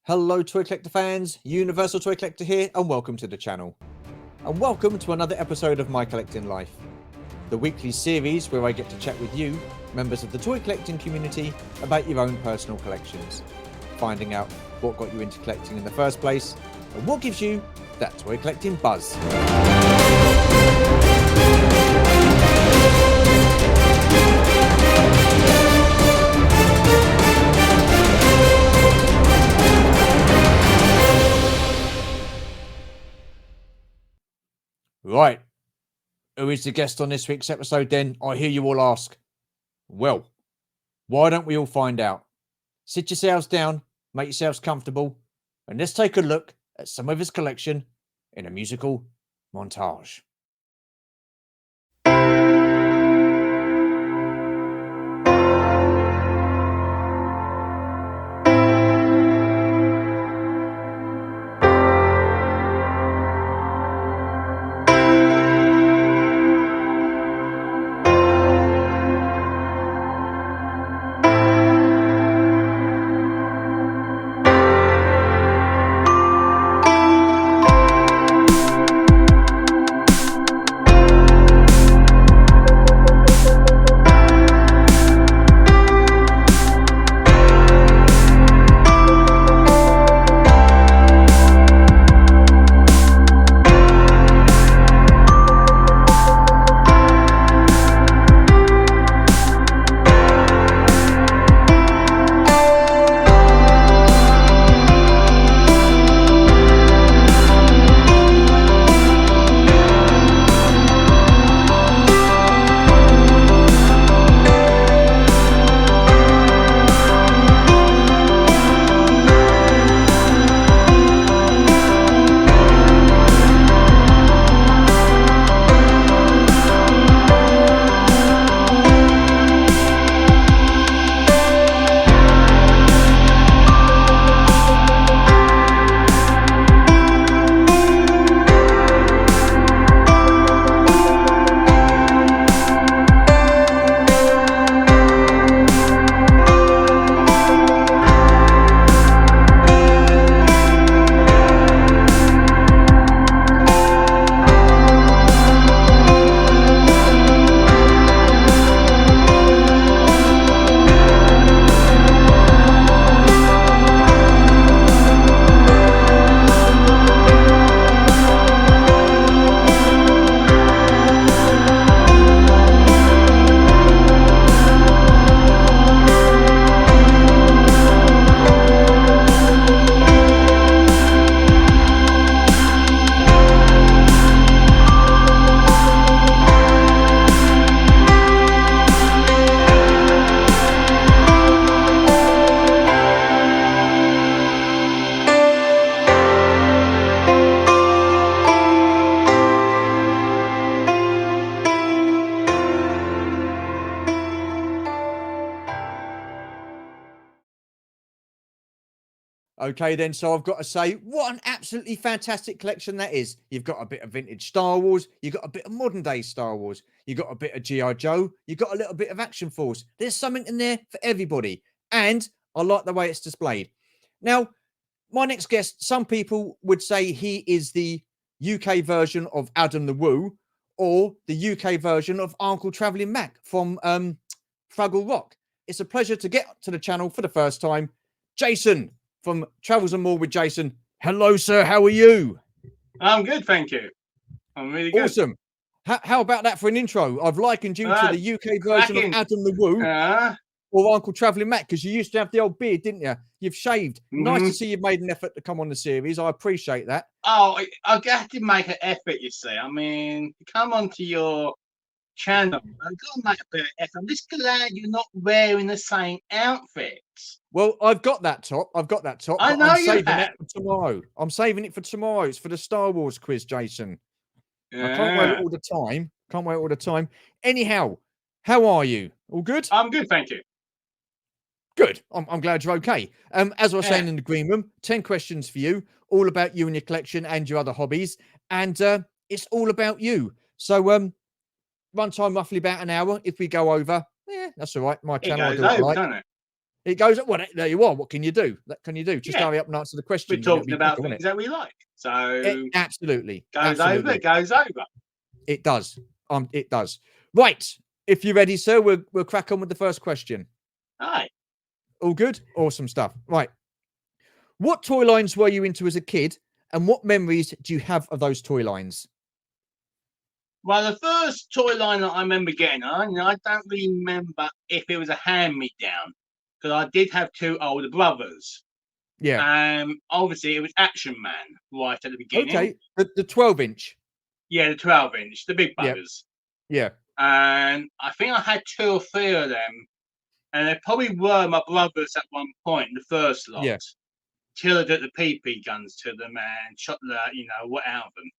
Hello Toy Collector fans, Universal Toy Collector here and welcome to the channel. And welcome to another episode of My Collecting Life, the weekly series where I get to chat with you, members of the toy collecting community, about your own personal collections, finding out what got you into collecting in the first place and what gives you that toy collecting buzz. Right, who is the guest on this week's episode then? I hear you all ask. Well, why don't we all find out? Sit yourselves down, make yourselves comfortable, and let's take a look at some of his collection in a musical montage. Okay, then, so I've got to say, what an absolutely fantastic collection that is. You've got a bit of vintage Star Wars, you've got a bit of modern day Star Wars, you've got a bit of G.I. Joe, you've got a little bit of Action Force. There's something in there for everybody. And I like the way it's displayed. Now, my next guest, some people would say he is the UK version of Adam the Woo or the UK version of Uncle Travelling Mac from Fraggle Rock. It's a pleasure to get to the channel for the first time. Jason from Travels and More with Jason. Hello, sir. How are you? I'm good, thank you. I'm really good. Awesome. How about that for an intro? I've likened you to the UK version of Adam the Woo or Uncle Travelling Mac, because you used to have the old beard, didn't you? You've shaved. Nice to see you've made an effort to come on the series. I appreciate that. Oh, I have to make an effort, you see. I mean, come onto your channel. I've got to make a bit of effort. I'm just glad you're not wearing the same outfit. Well, I've got that top. I know you have. It for tomorrow. I'm saving it for tomorrow. It's for the Star Wars quiz, Jason. Yeah. I can't wear it all the time. Anyhow, how are you? All good? I'm good, thank you. Good. I'm glad you're okay. As I was saying in the green room, 10 questions for you, all about you and your collection and your other hobbies. And it's all about you. So run time roughly about an hour. If we go over, that's all right. My channel, I do what I like. It goes, well, there you are. What can you do? What can you do? Just Yeah. hurry up and answer the We're question. And it'll talking be about quicker, won't things that we like. So it? Absolutely. goes over, Absolutely. it goes over. It does. It does. Right. If you're ready, sir, we'll crack on with the first question. Aye. All good? Awesome stuff. Right. What toy lines were you into as a kid? And what memories do you have of those toy lines? Well, the first toy line that I remember getting, I don't remember if it was a hand-me-down, because I did have two older brothers. Yeah. Obviously, it was Action Man right at the beginning. Okay. The 12-inch. Yeah, the 12-inch, the big Yeah. buggers. Yeah. And I think I had 2 or 3 of them, and they probably were my brothers at one point, the first lot. Yeah. Till I did the PP guns to them and shot the, what out of them.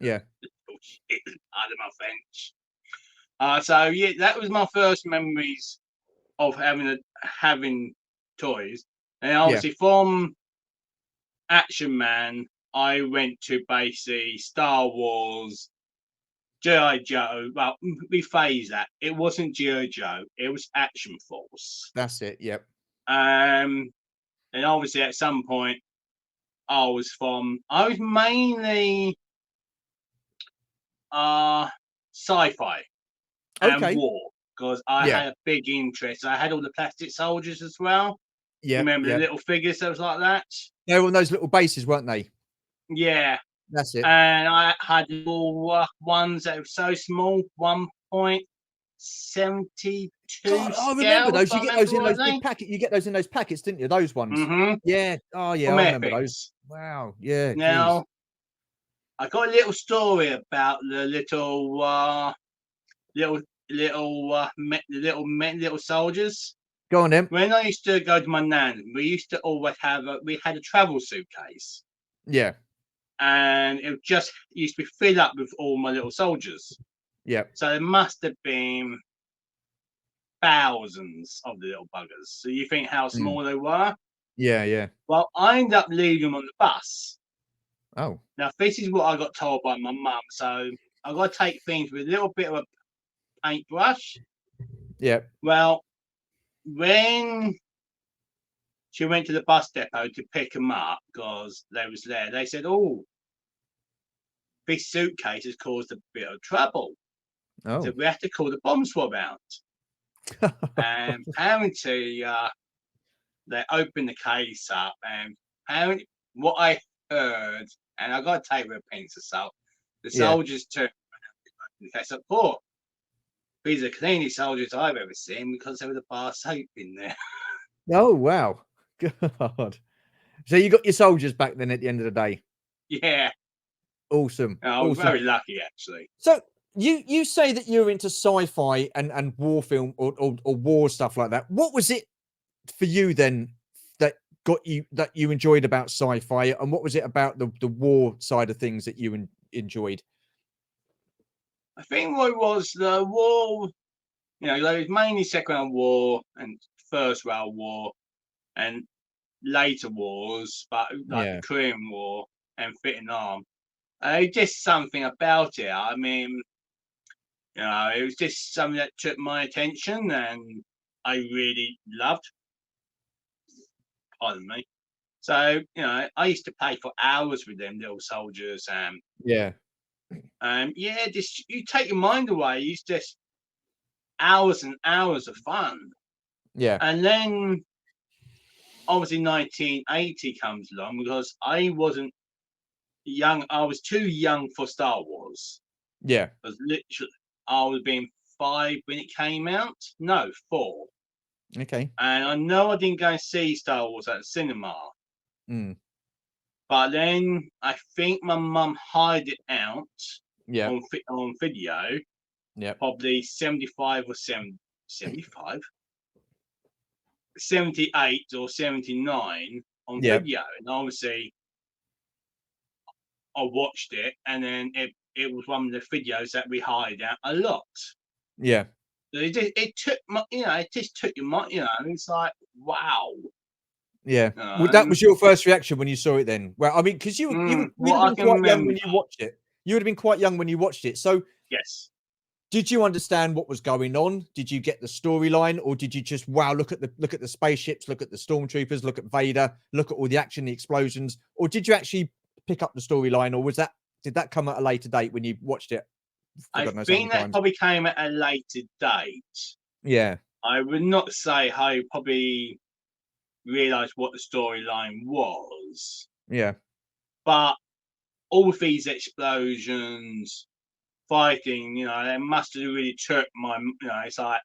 Yeah. Oh, shit, out of my French. So yeah, that was my first memories of having toys. And obviously from Action Man, I went to basically Star Wars, G.I. Joe. Well, we phase that. It wasn't G.I. Joe, it was Action Force. That's it. Yep. And obviously at some point I was mainly sci-fi and Okay. war, because I had a big interest. I had all the plastic soldiers as well. Yeah. Remember the little figures that was like that? They were on those little bases, weren't they? Yeah. That's it. And I had little ones that were so small, 1.72 God, I remember those. You get those in those big packets. You get those in those packets, didn't you? Those ones. Yeah. Oh, yeah. I remember those. Wow. Yeah. Now, I got a little story about the little soldiers. Go on, then. When I used to go to my nan, we used to always we had a travel suitcase. Yeah. And it just used to be filled up with all my little soldiers. Yeah. So there must have been thousands of the little buggers. So you think how small they were? Yeah, yeah. Well, I ended up leaving them on the bus. Oh. Now, this is what I got told by my mum. So I got to take things with a little bit of a paintbrush. Yeah. Well, when she went to the bus depot to pick them up because they was there, they said, "Oh, this suitcase has caused a bit of trouble. Oh. So we have to call the bomb squad out." And apparently, they opened the case up, and apparently, what I heard, and I got to take with a pinch of salt, the soldiers turned around the case up. "Oh, these are the cleanest soldiers I've ever seen," because there was a bar of soap in there. Oh, wow. God. So you got your soldiers back then at the end of the day? Yeah. Awesome. I was very lucky, actually. So you say that you're into sci-fi and war film or war stuff like that. What was it for you then that you enjoyed about sci-fi, and what was it about the war side of things that you enjoyed? I think what was the war, there was mainly Second World War and First World War and later wars, but like the Korean War and Vietnam. Just something about it. I mean, it was just something that took my attention and I really loved. Pardon me. So, I used to play for hours with them little soldiers. Just you take your mind away. It's just hours and hours of fun. Yeah. And then obviously 1980 comes along because I wasn't young. I was too young for Star Wars. Yeah. I was being 5 when it came out. No, 4. Okay. And I know I didn't go and see Star Wars at the cinema. But then I think my mum hired it out on video. Yeah. Probably 75 or 75? 78 or 79 on video. And obviously I watched it, and then it was one of the videos that we hired out a lot. Yeah. It took my, it just took your mind, and it's like, wow. Yeah. Well, that was your first reaction when you saw it then? Well, I mean, because you would have been quite young when you watched it. You would have been quite young when you watched it. So yes. Did you understand what was going on? Did you get the storyline, or did you just look at the spaceships, look at the stormtroopers, look at Vader, look at all the action, the explosions, or did you actually pick up the storyline, or did that come at a later date when you watched it? I God knows how many think that times. probably came at a later date. Yeah, I would not say I probably realised what the storyline was, yeah, but all these explosions, fighting, they must have really tripped my. It's like,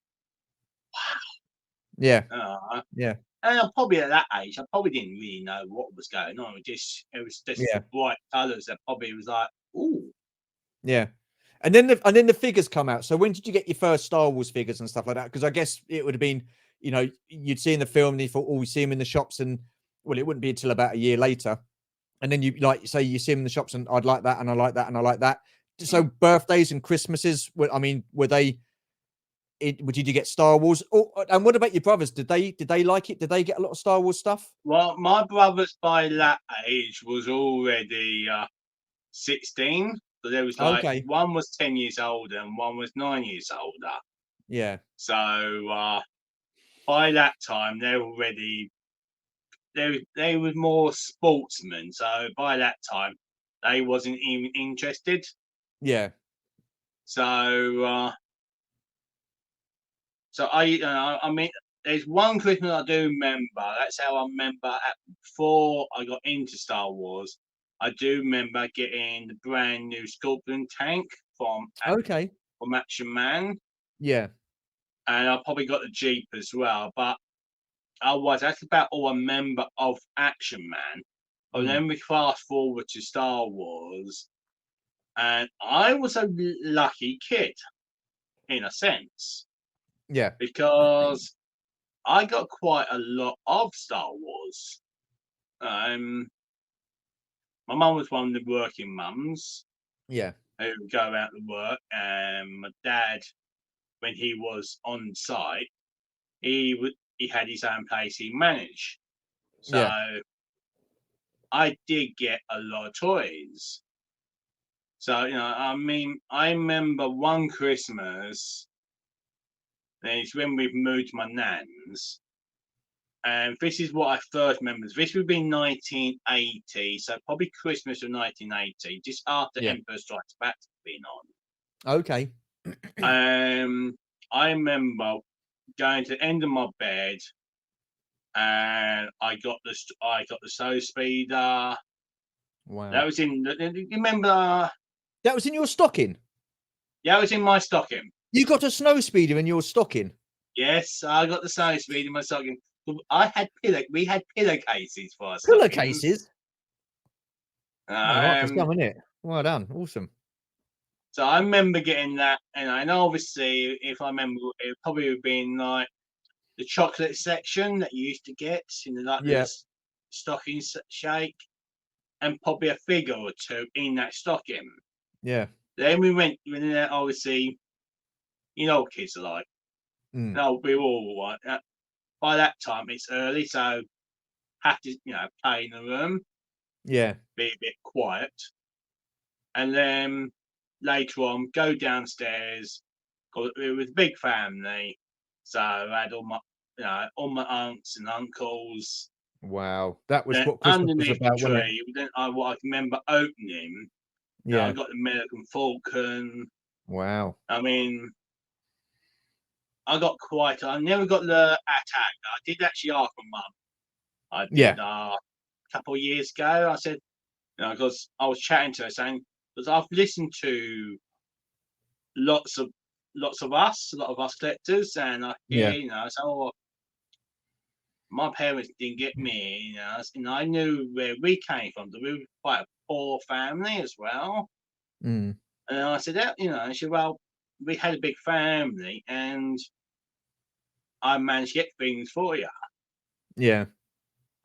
yeah, uh, yeah, and I'm probably at that age, I probably didn't really know what was going on. It was just yeah, the bright colours that probably was like, ooh. yeah. And then the figures come out. So when did you get your first Star Wars figures and stuff like that? Because I guess it would have been, you'd see in the film and you thought, oh, we see them in the shops, and well, it wouldn't be until about a year later. And then you say you see them in the shops, and I'd like that, and I like that, and I like that. So birthdays and Christmases, were they? Did you get Star Wars? Oh, and what about your brothers? Did they like it? Did they get a lot of Star Wars stuff? Well, my brothers by that age was already 16. So there was like Okay. one was 10 years older and one was 9 years older. Yeah. So by that time they're already they were more sportsmen. So by that time they wasn't even interested. Yeah. So I mean, there's one Christmas I do remember. That's how I remember before I got into Star Wars. I do remember getting the brand new Scorpion tank Okay. from Action Man, Yeah. and I probably got the Jeep as well. But otherwise, that's about all I remember of Action Man. And Mm. then we fast forward to Star Wars, and I was a lucky kid in a sense Yeah. because I got quite a lot of Star Wars. My mum was one of the working mums Yeah. who would go out to work, and my dad, when he was on site, he had his own place he managed. Yeah. So I did get a lot of toys. So I mean, I remember one Christmas, and it's when we moved to my nan's. And this is what I first remember. This would be 1980, so probably Christmas of 1980, just after Yeah. Empire Strikes Back being Okay. on. I remember going to the end of my bed, and I got the Soul Speeder. Wow. That was in. You remember? That was in your stocking. Yeah, it was in my stocking. You got a snow speeder in your stocking. Yes, I got the Soul Speeder in my stocking. We had pillowcases for our stockings. Pillowcases. Right for Um, some, isn't it? Well done. Awesome. So I remember getting that, and I know obviously, if I remember, it probably would have been like the chocolate section that you used to get in Yeah. the stocking shake, and probably a figure or two in that stocking. Yeah. Then we went in there, obviously, what kids are like. Mm. No, we were all right. By that time, it's early, so have to, play in the room, Yeah. be a bit quiet, and then later on, go downstairs. It was a big family, so I had all my aunts and uncles. Wow. That was Then what Christmas was underneath the about, wasn't it? tree, then what I remember opening, I Yeah. got the American Falcon. Wow. I mean, I never got the Attack. I did actually ask my mum. I Yeah. did a couple of years ago. I said, because I was chatting to her saying, because I've listened to lots of a lot of us collectors, and I hear, Yeah. so my parents didn't get me, and I knew where we came from. We were quite a poor family as well. Mm. And I said, she said, well, we had a big family, and I managed to get things for you. Yeah.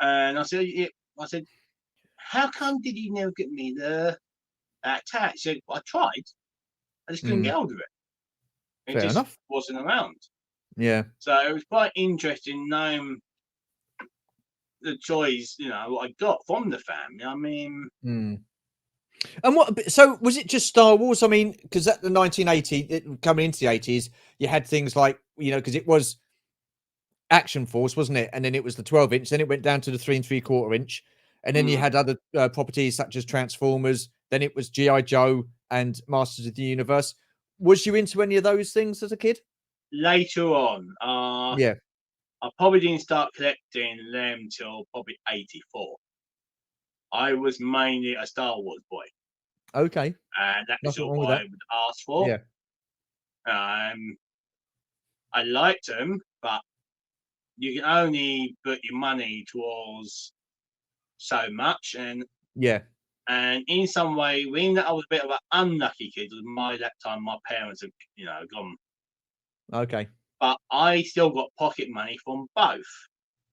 And I said, how come did you never get me that tag? She said, well, I tried. I just couldn't Mm. get hold of it. It Fair just enough. wasn't around. Yeah. So it was quite interesting knowing the joys, what I got from the family. I mean, Mm. And what? So was it just Star Wars? I mean, because at the 1980, coming into the 80s, you had things like because it was Action Force, wasn't it? And then it was the 12-inch. Then it went down to the 3 3/4 inch, and then you Mm. had other properties such as Transformers. Then it was GI Joe and Masters of the Universe. Was you into any of those things as a kid? Later on, Yeah. I probably didn't start collecting them till probably 84. I was mainly a Star Wars boy, Okay. and that's Nothing all wrong with I that. would ask for. Yeah. Um, I liked them, but you can only put your money towards so much, Yeah. and in some way, being that I was a bit of an unlucky kid, that time my parents had gone, Okay. but I still got pocket money from both.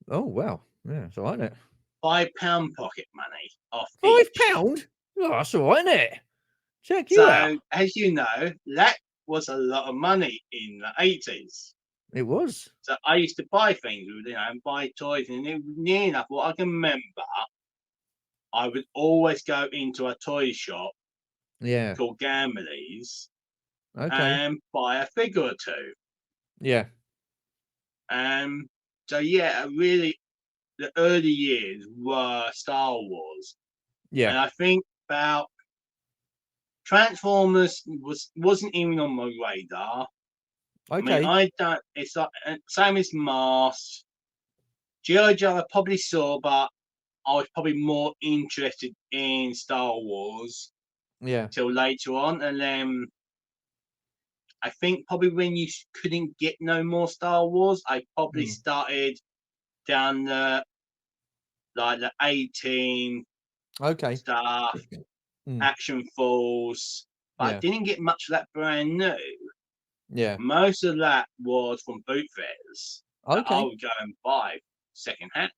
Oh wow. Yeah. It's all right, isn't it? £5 pocket money off Five each. pound. Oh, that's all right, isn't it? Check you out. So, as you know, that was a lot of money in the 80s. It was. So I used to buy things, and buy toys, and near enough what I can remember, I would always go into a toy shop Yeah. called Gambley's Okay. and buy a figure or two. Yeah. So yeah, really, the early years were Star Wars, Yeah. and I think about Transformers wasn't even on my radar. I mean, Okay. I don't. It's like same as Mars. G.I. Joe I probably saw, but I was probably more interested in Star Wars Yeah. till later on, and then I think probably when you couldn't get no more Star Wars, I probably Mm. started down the 18 Okay. stuff, Mm. Action Force, but I Yeah. didn't get much of that brand new. Yeah. Most of that was from boot fairs that I Okay. would go and buy second hand.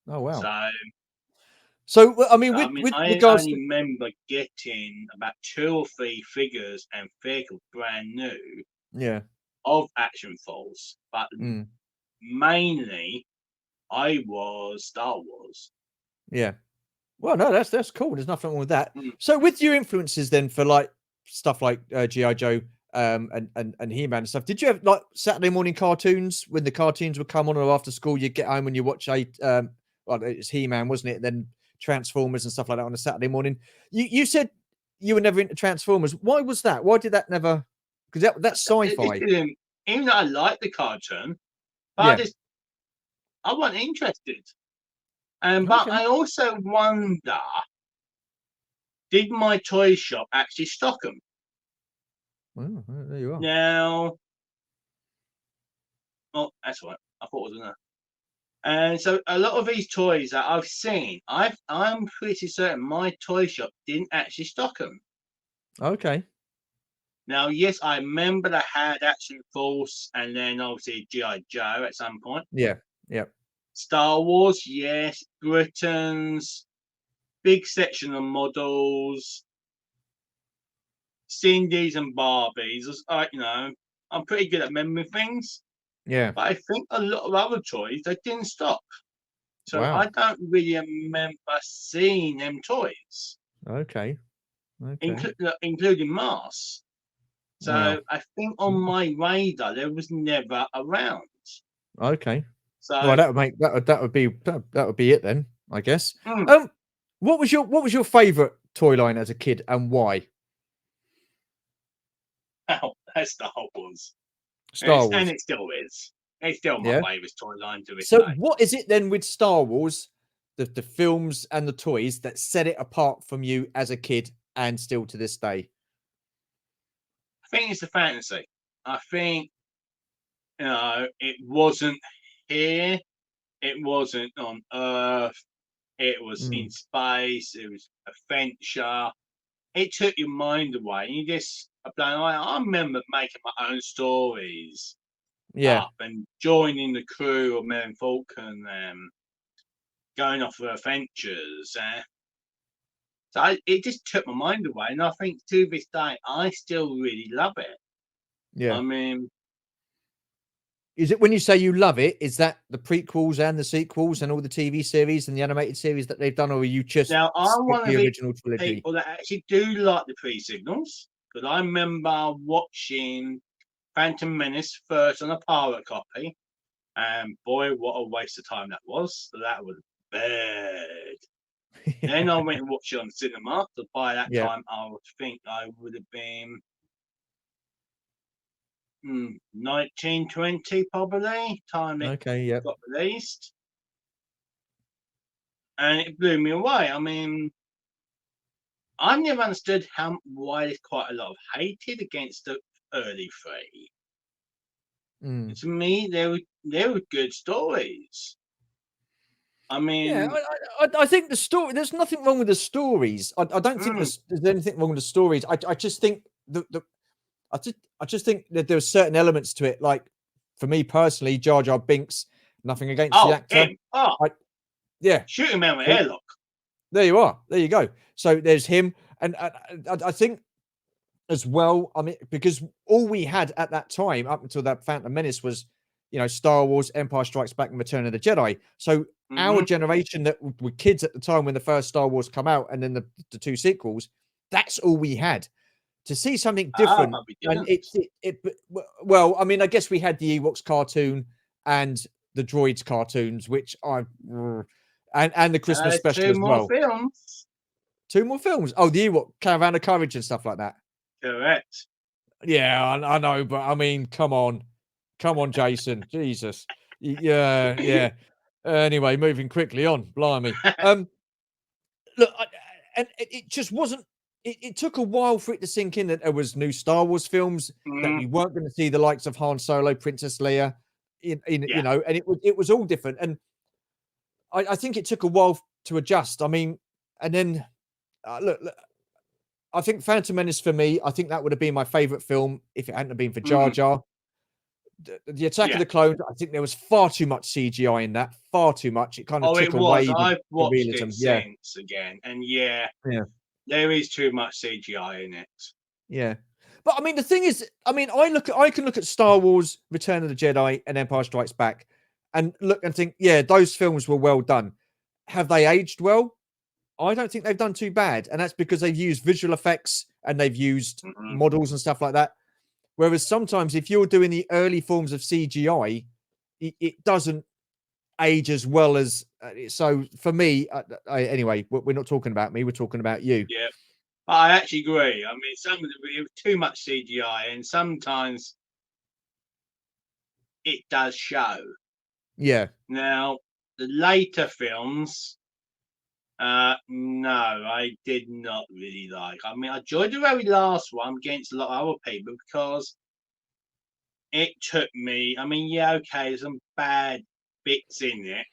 Oh wow. So So I mean, I with mean, with I regards only to remember getting about 2 or 3 figures and vehicles brand new yeah. of Action Force, but Mm. mainly I was Star Wars. Yeah. Well, no, that's cool. There's nothing wrong with that. Mm. So with your influences then for like stuff like GI Joe and He-Man and stuff, did you have like Saturday morning cartoons when the cartoons would come on, or after school you'd get home and you watch well, it's He-Man, wasn't it? Then Transformers and stuff like that on a Saturday morning. You said you were never into Transformers. Why was that? Why did that never? Because that's It sci-fi. didn't, even though I liked the cartoon, but Yeah. I wasn't interested. But Okay. I also wonder, did my toy shop actually stock them? Well, there you are. Now, oh, that's what I thought it was enough. And so a lot of these toys that I've seen, I'm pretty certain my toy shop didn't actually stock them. Okay. Now, yes, I remember they had Action Force and then obviously G.I. Joe at some point. Yeah. Yeah. Star Wars, yes. Britain's big section of models, Cindy's and Barbies. I'm pretty good at remembering things, Yeah. but I think a lot of other toys they didn't stock. So Wow. I don't really remember seeing them toys, Okay. Okay. including Mars. Wow. So I think on my radar there was never around. Okay. Well, So that would make that would be it then, I guess. mm, Um, what was your favorite toy line as a kid and why? wow, that's Star Wars, Star and Wars. it still is. It's still my Yeah. favourite toy line to this So day. what is it then with Star Wars, the films and the toys that set it apart from you as a kid and still to this day? I think it's the fantasy. I think it wasn't here. It wasn't on Earth. It was in Mm. space. It was adventure. It took your mind away. You just, I remember making my own stories Yeah. up and joining the crew of Merlin Falcon, going off for adventures. It just took my mind away, and I think to this day I still really love it. Yeah. I mean, Is it when you say you love it? Is that the prequels and the sequels and all the TV series and the animated series that they've done, or are you just Now, I'm stick one of the the original trilogy? people that actually do like the pre-signals, because I remember watching Phantom Menace first on a pirate copy, and boy, what a waste of time that was. So that was bad. Then I went and watched it on cinema. So by that Yeah. time, I would think I would have been 1920 probably, time it Okay. Yeah. got released. And it blew me away. I mean, I never understood why there's quite a lot of hated against the early three. Mm. To me, they were good stories. I Yeah, mean, I think the story. There's nothing wrong with the stories. I don't think mm, there's anything wrong with the stories. I just think the I just think that there are certain elements to it. Like for me personally, Jar Jar Binks. Nothing against the oh, actor. him. Oh, I yeah. shoot him out with So airlock. there you are. There you go. So there's him, and I think as well. I mean, because all we had at that time, up until that Phantom Menace, was Star Wars, Empire Strikes Back, and Return of the Jedi. So our Hmm. generation that were kids at the time when the first Star Wars come out, and then the two sequels, that's all we had. To see something Ah, different, but we and didn't. well, I mean, I guess we had the Ewoks cartoon and the Droids cartoons, which and the Christmas There's special two as more well. films. 2 more films. Oh, the Ewok Caravan of Courage and stuff like that. Correct. Yeah, I know, but I mean, come on, Jason, Jesus, yeah, yeah. Anyway, moving quickly on. Blimey. Look, and it just wasn't. It took a while for it to sink in that there was new Star Wars films, that Mm, we weren't going to see the likes of Han Solo, Princess Leia, yeah. and it was all different. And I think it took a while to adjust. I mean, and then look, I think Phantom Menace for me, I think that would have been my favorite film if it hadn't have been for Jar Mm, Jar. The Attack of yeah. the Clones, I think there was far too much CGI in that, far too much. It kind of Oh, took it was. away I've the watched realism. it Yeah, since again, and yeah, yeah. there is too much CGI in it. Yeah. But I mean, the thing is, I mean, I can look at Star Wars, Return of the Jedi, and Empire Strikes Back, and look and think, yeah, those films were well done. Have they aged well? I don't think they've done too bad, and that's because they've used visual effects and they've used Mhm. models and stuff like that. Whereas sometimes, if you're doing the early forms of CGI, it doesn't age as well as. So for me, anyway, we're not talking about me. We're talking about you. Yeah, I actually agree. I mean, some of it was too much CGI, and sometimes it does show. Yeah. Now, the later films, no, I did not really like. I mean, I enjoyed the very last one against a lot of other people because it took me. I mean, yeah, okay, there's some bad bits in it.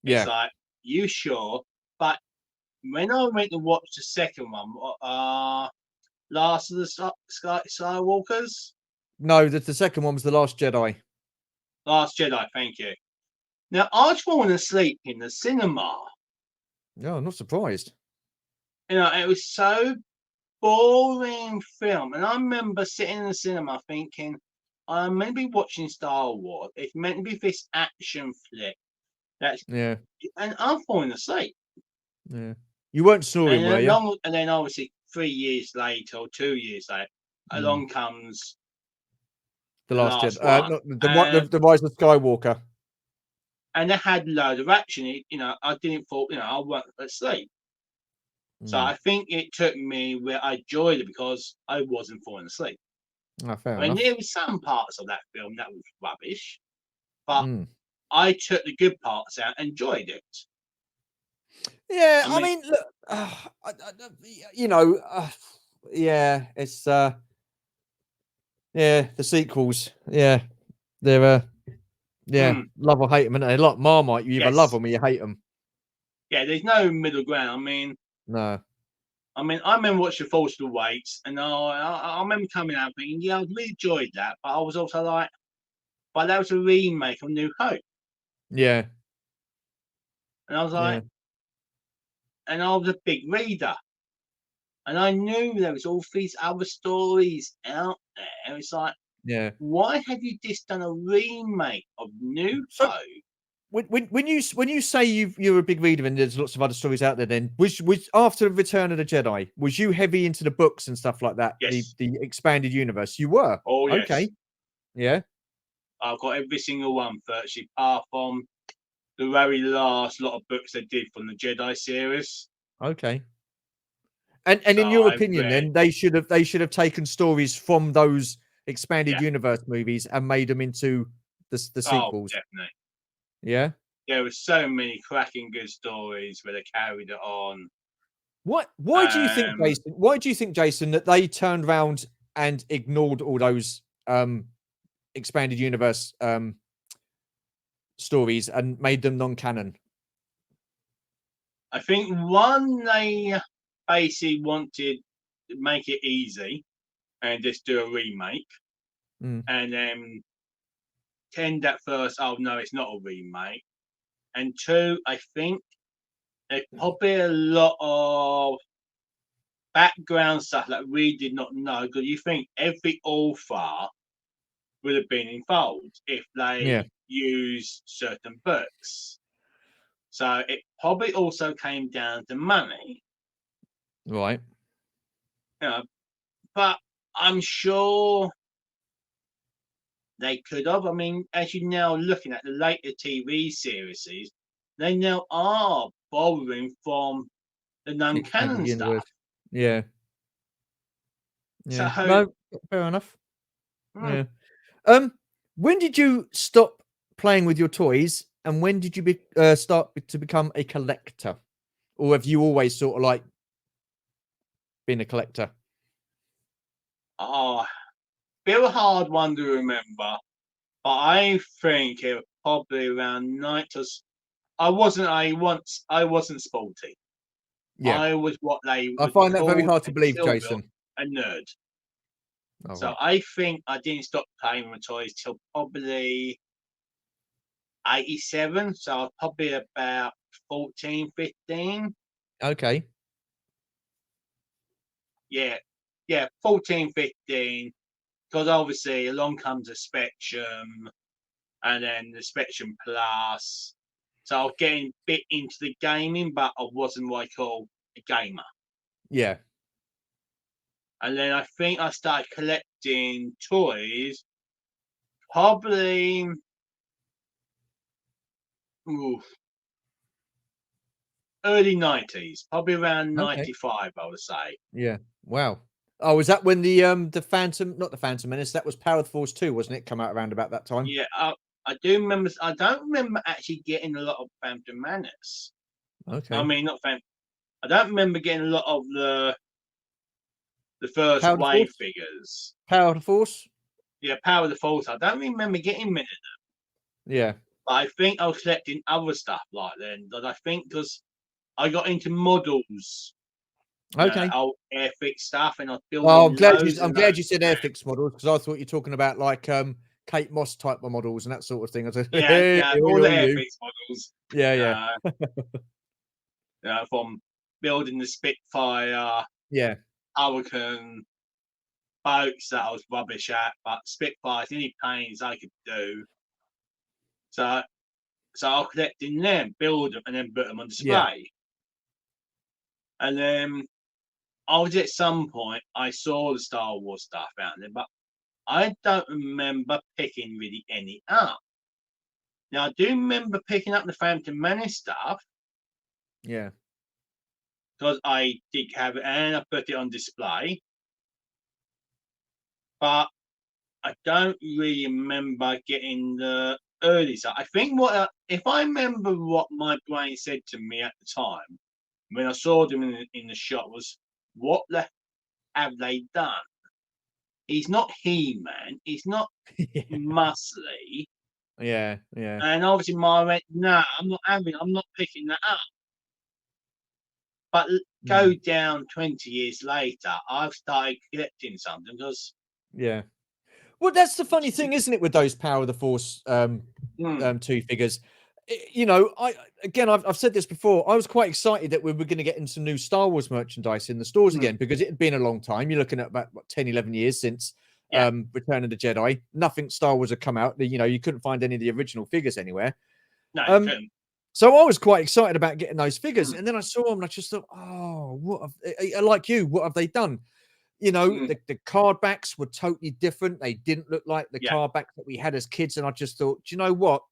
It's Yeah. like, you sure? But when I went to watch the second one, Last of the Skywalkers, No, the second one was The Last Jedi. Last Jedi, thank you. Now, I'd fallen asleep in the cinema. No, I'm not surprised. You know, it was so boring film. And I remember sitting in the cinema thinking, I'm meant to be watching Star Wars. It's meant to be this action flick. That's Yeah, and I'm falling asleep. yeah. You weren't snoring, were you? And then obviously 3 years later or 2 years later, Mm. along comes The the Last last Jedi. one. Not the Rise of Skywalker. And they had loads of action. You know, I didn't fall, you know, I went asleep. So Mm. I think it took me where I enjoyed it because I wasn't falling asleep. Oh, fair I mean, enough. there was some parts of that film that was rubbish, but Mm. I took the good parts out and enjoyed it. Yeah, I I mean, mean, look, you know, yeah, it's yeah, the sequels, yeah, they're yeah, mm, love or hate them, and they like Marmite. You either love yes, them or you hate them. yeah, there's no middle ground. No, I remember watching Force Awakens, and I remember coming out thinking, yeah, I really enjoyed that, but I was also like, but that was a remake of New Hope, yeah, and I was yeah, like, and I was a big reader. And I knew there was all these other stories out there. It's like, Yeah. why have you just done a remake of New So Hope? when you say you're a big reader and there's lots of other stories out there, then was after Return of the Jedi, was you heavy into the books and stuff like that? Yes. The expanded universe. You were. Oh, yes. Okay. Yeah. I've got every single one virtually, apart from the very last lot of books they did from the Jedi series. Okay. And So in your I've opinion, read, then they should have taken stories from those expanded yeah. universe movies and made them into the Oh, sequels. definitely. Yeah. There were so many cracking good stories where they carried it on. What? Why do you think, Jason? Why do you think, Jason, that they turned around and ignored all those expanded universe stories and made them non-canon? I think one, they basically wanted to make it easy and just do a remake, Mm. and then tend at first, oh no, it's not a remake. And two, I think there's probably a lot of background stuff that we did not know, because you think every author would have been involved if Yeah. they used certain books. So it probably also came down to money. Right. You know, but I'm sure they could have. I mean, as you're now looking at the later TV series, they now are borrowing from the Expanded non-canon stuff. universe. Yeah. So, Yeah. No, fair enough. hmm, Yeah. When did you stop playing with your toys, and when did you start to become a collector, or have you always sort of like been a collector? oh, bit of a hard one to remember, but I think it was probably around night. I wasn't sporty. Yeah. I was what they I would find that very call hard to believe, until Jason. a nerd. All So right. I think I didn't stop playing with toys till probably 87. So I was probably about 14, 15. Okay. Yeah, yeah, 14, 15. Because obviously along comes the Spectrum and then the Spectrum Plus. So I was getting a bit into the gaming, but I wasn't what I call a gamer. Yeah. And then I think I started collecting toys probably ooh, early 90s, probably around Okay. 95, I would say. Yeah. Wow. Oh, was that when the Phantom, not the Phantom Menace, that was Power of the Force 2, wasn't it? Come out around about that time. Yeah, I do remember. I don't remember actually getting a lot of Phantom Menace. I Okay. mean, not Phantom. I don't remember getting a lot of the first Power of the wave Force? figures. Power of the Force? Yeah, Power of the Force. I don't remember getting many. Yeah. But I think I was collecting other stuff like then. That I think because I got into models, Okay. old Airfix stuff, and I was Oh, building loads I'm and glad you loads. said Airfix models, because I thought you were talking about like Kate Moss type of models and that sort of thing. I said, Yeah, hey, yeah, all the oi, you. Airfix models. Yeah, yeah, Uh, from building the Spitfire, yeah, Hurricane, boats that I was rubbish at, but Spitfires, any pains I could do. So, so I was collecting them, build them, and then put them on yeah, display. And then I was at some point, I saw the Star Wars stuff out there, but I don't remember picking really any up. Now, I do remember picking up the Phantom Menace stuff yeah. because I did have it and I put it on display, but I don't really remember getting the early stuff. I think if I remember what my brain said to me at the time when I saw them in the shop was, what the have they done? He's not He-Man. He's not muscly. Yeah, yeah. And obviously, my went, no, I'm not picking that up. But go Mm, down 20 years later, I've started collecting something because, yeah. Well, that's the funny thing, isn't it, with those Power of the Force mm, two figures? You know, I've said this before. I was quite excited that we were going to get into new Star Wars merchandise in the stores mm, again, because it had been a long time. You're looking at about 10, 11 years since Yeah. Return of the Jedi. Nothing Star Wars had come out. You know, you couldn't find any of the original figures anywhere. No, you couldn't. So I was quite excited about getting those figures, Mm. and then I saw them, and I just thought, oh, what have, like you, what have they done? You know, the card backs were totally different. They didn't look like the card backs that we had as kids, and I just thought, do you know what?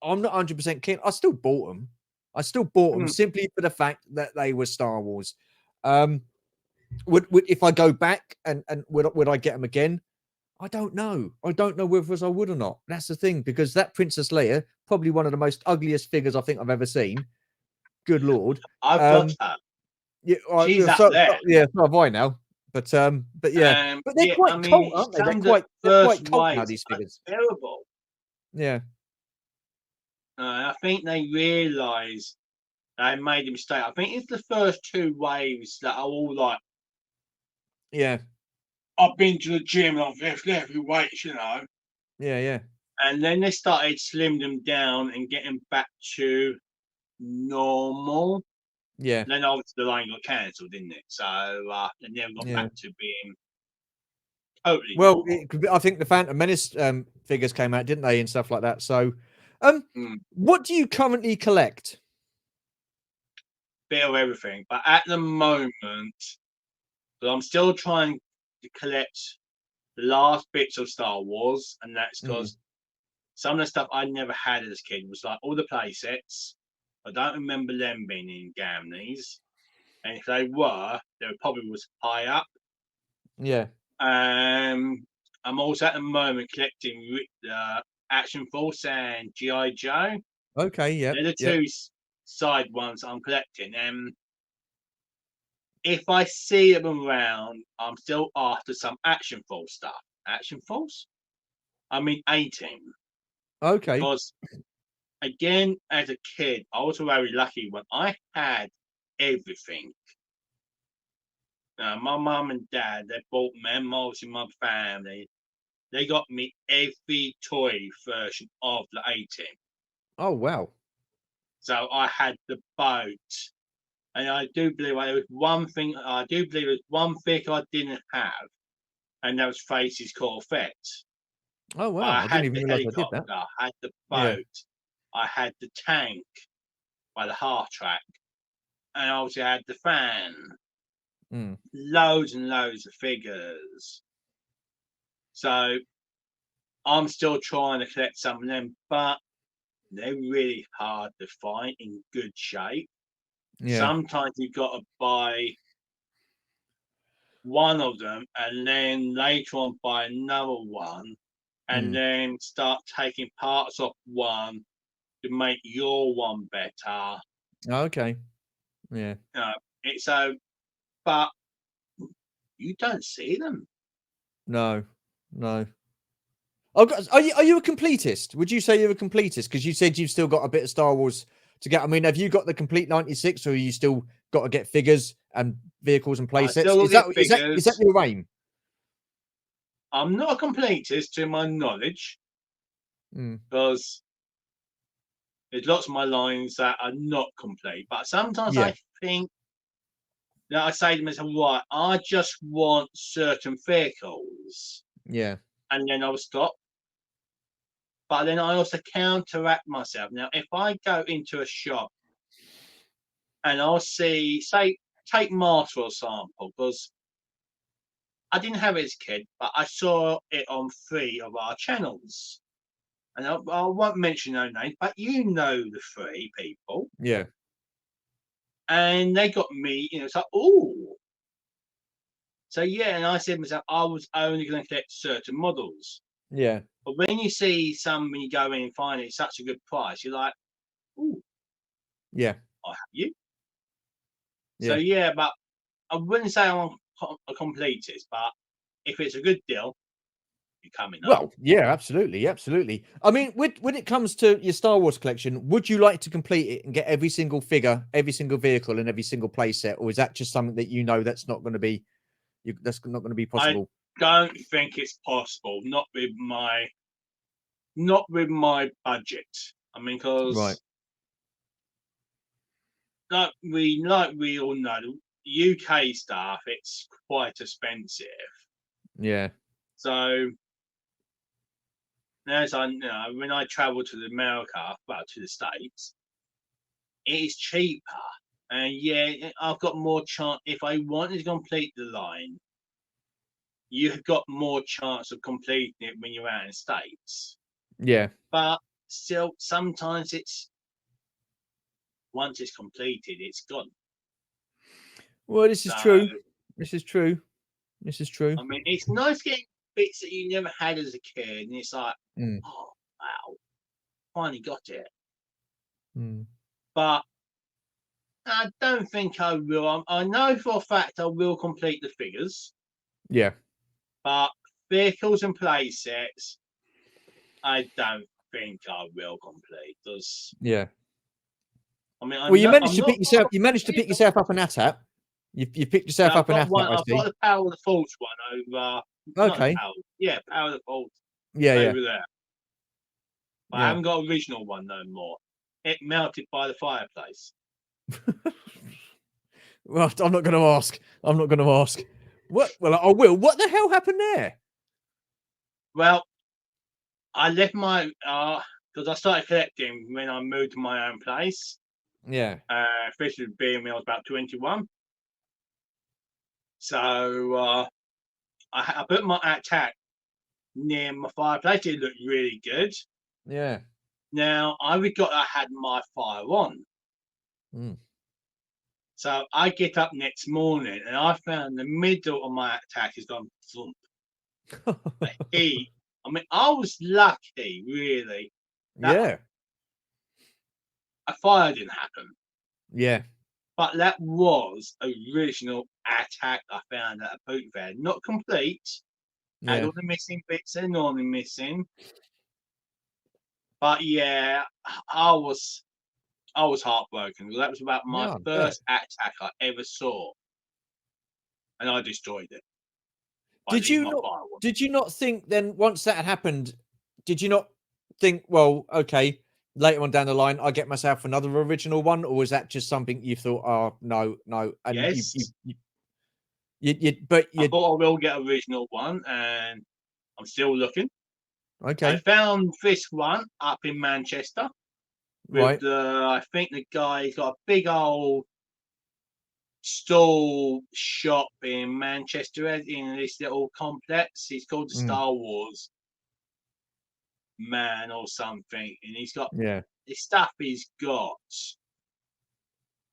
I'm not 100% keen. I still bought them. I still bought them simply for the fact that they were Star Wars. Would if I go back and would I get them again? I don't know. I don't know whether I would or not. That's the thing, because that Princess Leia, probably one of the most ugliest figures I think I've ever seen. Good Lord. I've got her. Yeah, She's up so, there. yeah, so have I now. But yeah, but they're quite cult, aren't they? They're quite cult now, these figures. Terrible. Yeah. I think they realise they made a mistake. I think it's the first 2 waves that are all like, yeah, I've been to the gym and I've left heavy weights, you know. Yeah. And then they started slimming them down and getting back to normal. Yeah. Then obviously the line got cancelled, didn't it? So they never got back to being totally well. normal. I think the Phantom Menace figures came out, didn't they, and stuff like that. So, what do you currently collect? Bit of everything, but at the moment, I'm still trying to collect the last bits of Star Wars, and that's because some of the stuff I never had as a kid was like all the play sets. I don't remember them being in Gamneys, and if they were probably was high up. Yeah. I'm also at the moment collecting Action Force and GI Joe. Okay. Yeah. They're the 2 side ones I'm collecting. If I see them around, I'm still after some Action Force stuff. Action Force? I mean, A-Team. Okay. Because, again, as a kid, I was very lucky when I had everything. My mum and dad, they bought me, most in my family. They got me every toy version of the A-Team. Oh, wow. So I had the boat. And I do believe there was one thing. I do believe there was one thing I didn't have, and that was Face's Corvette. Oh, wow. I I had didn't even the realize I did helicopter, that. I had the boat, I had the tank by the half track, and obviously I had the fan. Loads and loads of figures. So I'm still trying to collect some of them, but they're really hard to find in good shape. Sometimes you've got to buy one of them and then later on buy another one and then start taking parts off one to make your one better. Okay. Yeah. It's so, but you don't see them. No. Are you a completist? Would you say you're a completist? Because you said you've still got a bit of Star Wars to get. I mean, have you got the complete 96, or are you still got to get figures and vehicles and play sets? Is that your aim? I'm not a completist to my knowledge, because there's lots of my lines that are not complete. But sometimes I think that I say to myself, right, I just want certain vehicles. Yeah. And then I'll stop. But then I also counteract myself. Now, if I go into a shop and I'll see, say, take Mars for example, because I didn't have it as a kid, but I saw it on 3 of our channels. And I won't mention no names, but you know the 3 people. Yeah. And they got me, it's like, oh. So, yeah, and I said to myself, I was only going to collect certain models. Yeah. But when you see some, when you go in and find it such a good price, you're like, ooh. Yeah. I have you. So, yeah, but I wouldn't say I'm a completist, but if it's a good deal, you're coming up. Well, yeah, absolutely. I mean, when it comes to your Star Wars collection, would you like to complete it and get every single figure, every single vehicle, and every single playset, or is that just something that you know that's not going to be possible? I don't think it's possible. Not with my budget. I mean, because like we all know, UK stuff, it's quite expensive. Yeah. So as I know, when I travel to America, well, to the States, it is cheaper. And yeah, I've got more chance. If I wanted to complete the line, you've got more chance of completing it when you're out in the States. Yeah. But still, sometimes once it's completed, it's gone. Well, this is true. This is true. This is true. I mean, it's nice getting bits that you never had as a kid, and it's like, Mm. oh wow, finally got it. Mm. But I don't think I will. I know for a fact I will complete the figures, Yeah. but vehicles and play sets, I don't think I will complete. Because Yeah. I mean, Well, you managed I'm to not. pick yourself. You managed to pick yourself up an ATAP. You picked yourself I've up an got one. ATAP. I I've see. got the Power of the Force one over. Not the Okay. Power. Yeah, Power of the Force Yeah. Yeah. over there. But I Yeah. haven't got original one no more. It melted by the fireplace. Well, I'm not going to ask. I'm not going to ask. What? Well, I will. What the hell happened there? Well, I left my because I started collecting when I moved to my own place. Yeah. Especially being when I was about 21. So I put my attack near my fireplace. It looked really good. Yeah. Now I forgot I had my fire on. Mm. So I get up next morning and I found the middle of my attack has gone thump. The heat. I mean, I was lucky, really. Yeah. A fire didn't happen. Yeah. But that was original attack I found at a boot fair. Not complete. Had Yeah. all the missing bits they're normally missing. But yeah, I was heartbroken. That was about my Yeah. I bet. first attack I ever saw. And I destroyed it. Did you not? Did you not think then? Once that had happened, did you not think, well, okay, later on down the line, I get myself another original one, or was that just something you thought, oh no, no, and Yes. but I you thought I will get original one, and I'm still looking. I okay, found this one up in Manchester with right, I think the guy's got a big old stall shop in Manchester in this little complex. He's called the mm, Star Wars Man or something, and he's got yeah, the stuff he's got.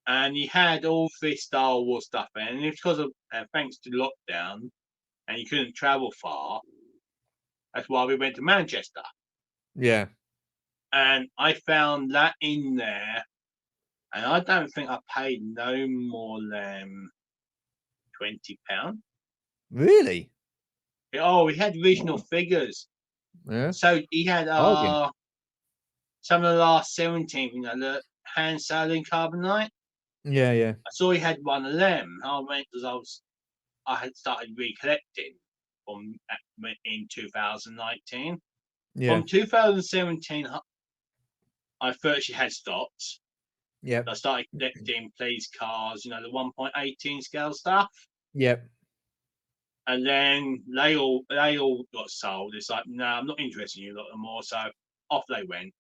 And he had all this Star Wars stuff, and it's because of thanks to lockdown, and he couldn't travel far. That's why we went to Manchester, yeah, and I found that in there, and I don't think I paid no more than £20. really, Oh, he had regional figures. yeah, So he had bargain, some of the last 17, you know, the hand sailing carbonite. yeah, yeah, I saw he had one of them. I went because I had started recollecting from in 2019. yeah, From 2017, I virtually had stopped. yeah, I started collecting police cars, you know, the 1.18 scale stuff. yeah, And then they all got sold. It's like, no, I'm not interested in you a lot more. So off they went.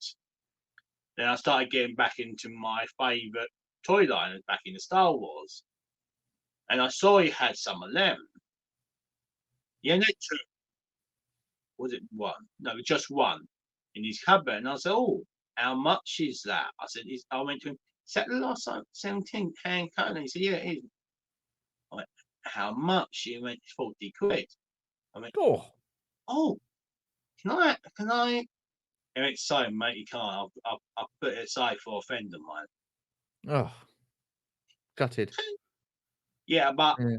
Then I started getting back into my favourite toy line, back into Star Wars. And I saw he had some of them. He ended two. Was it one? No, just one in his cupboard. And I said, oh, how much is that? I said, I went to him, is that the last 17 hand cone? He said, yeah, it is. I went, how much? He went, 40 quid. I went, oh, can I? He went, sorry, mate, you can't. I'll put it aside for a friend of mine. oh, gutted, Yeah, but yeah,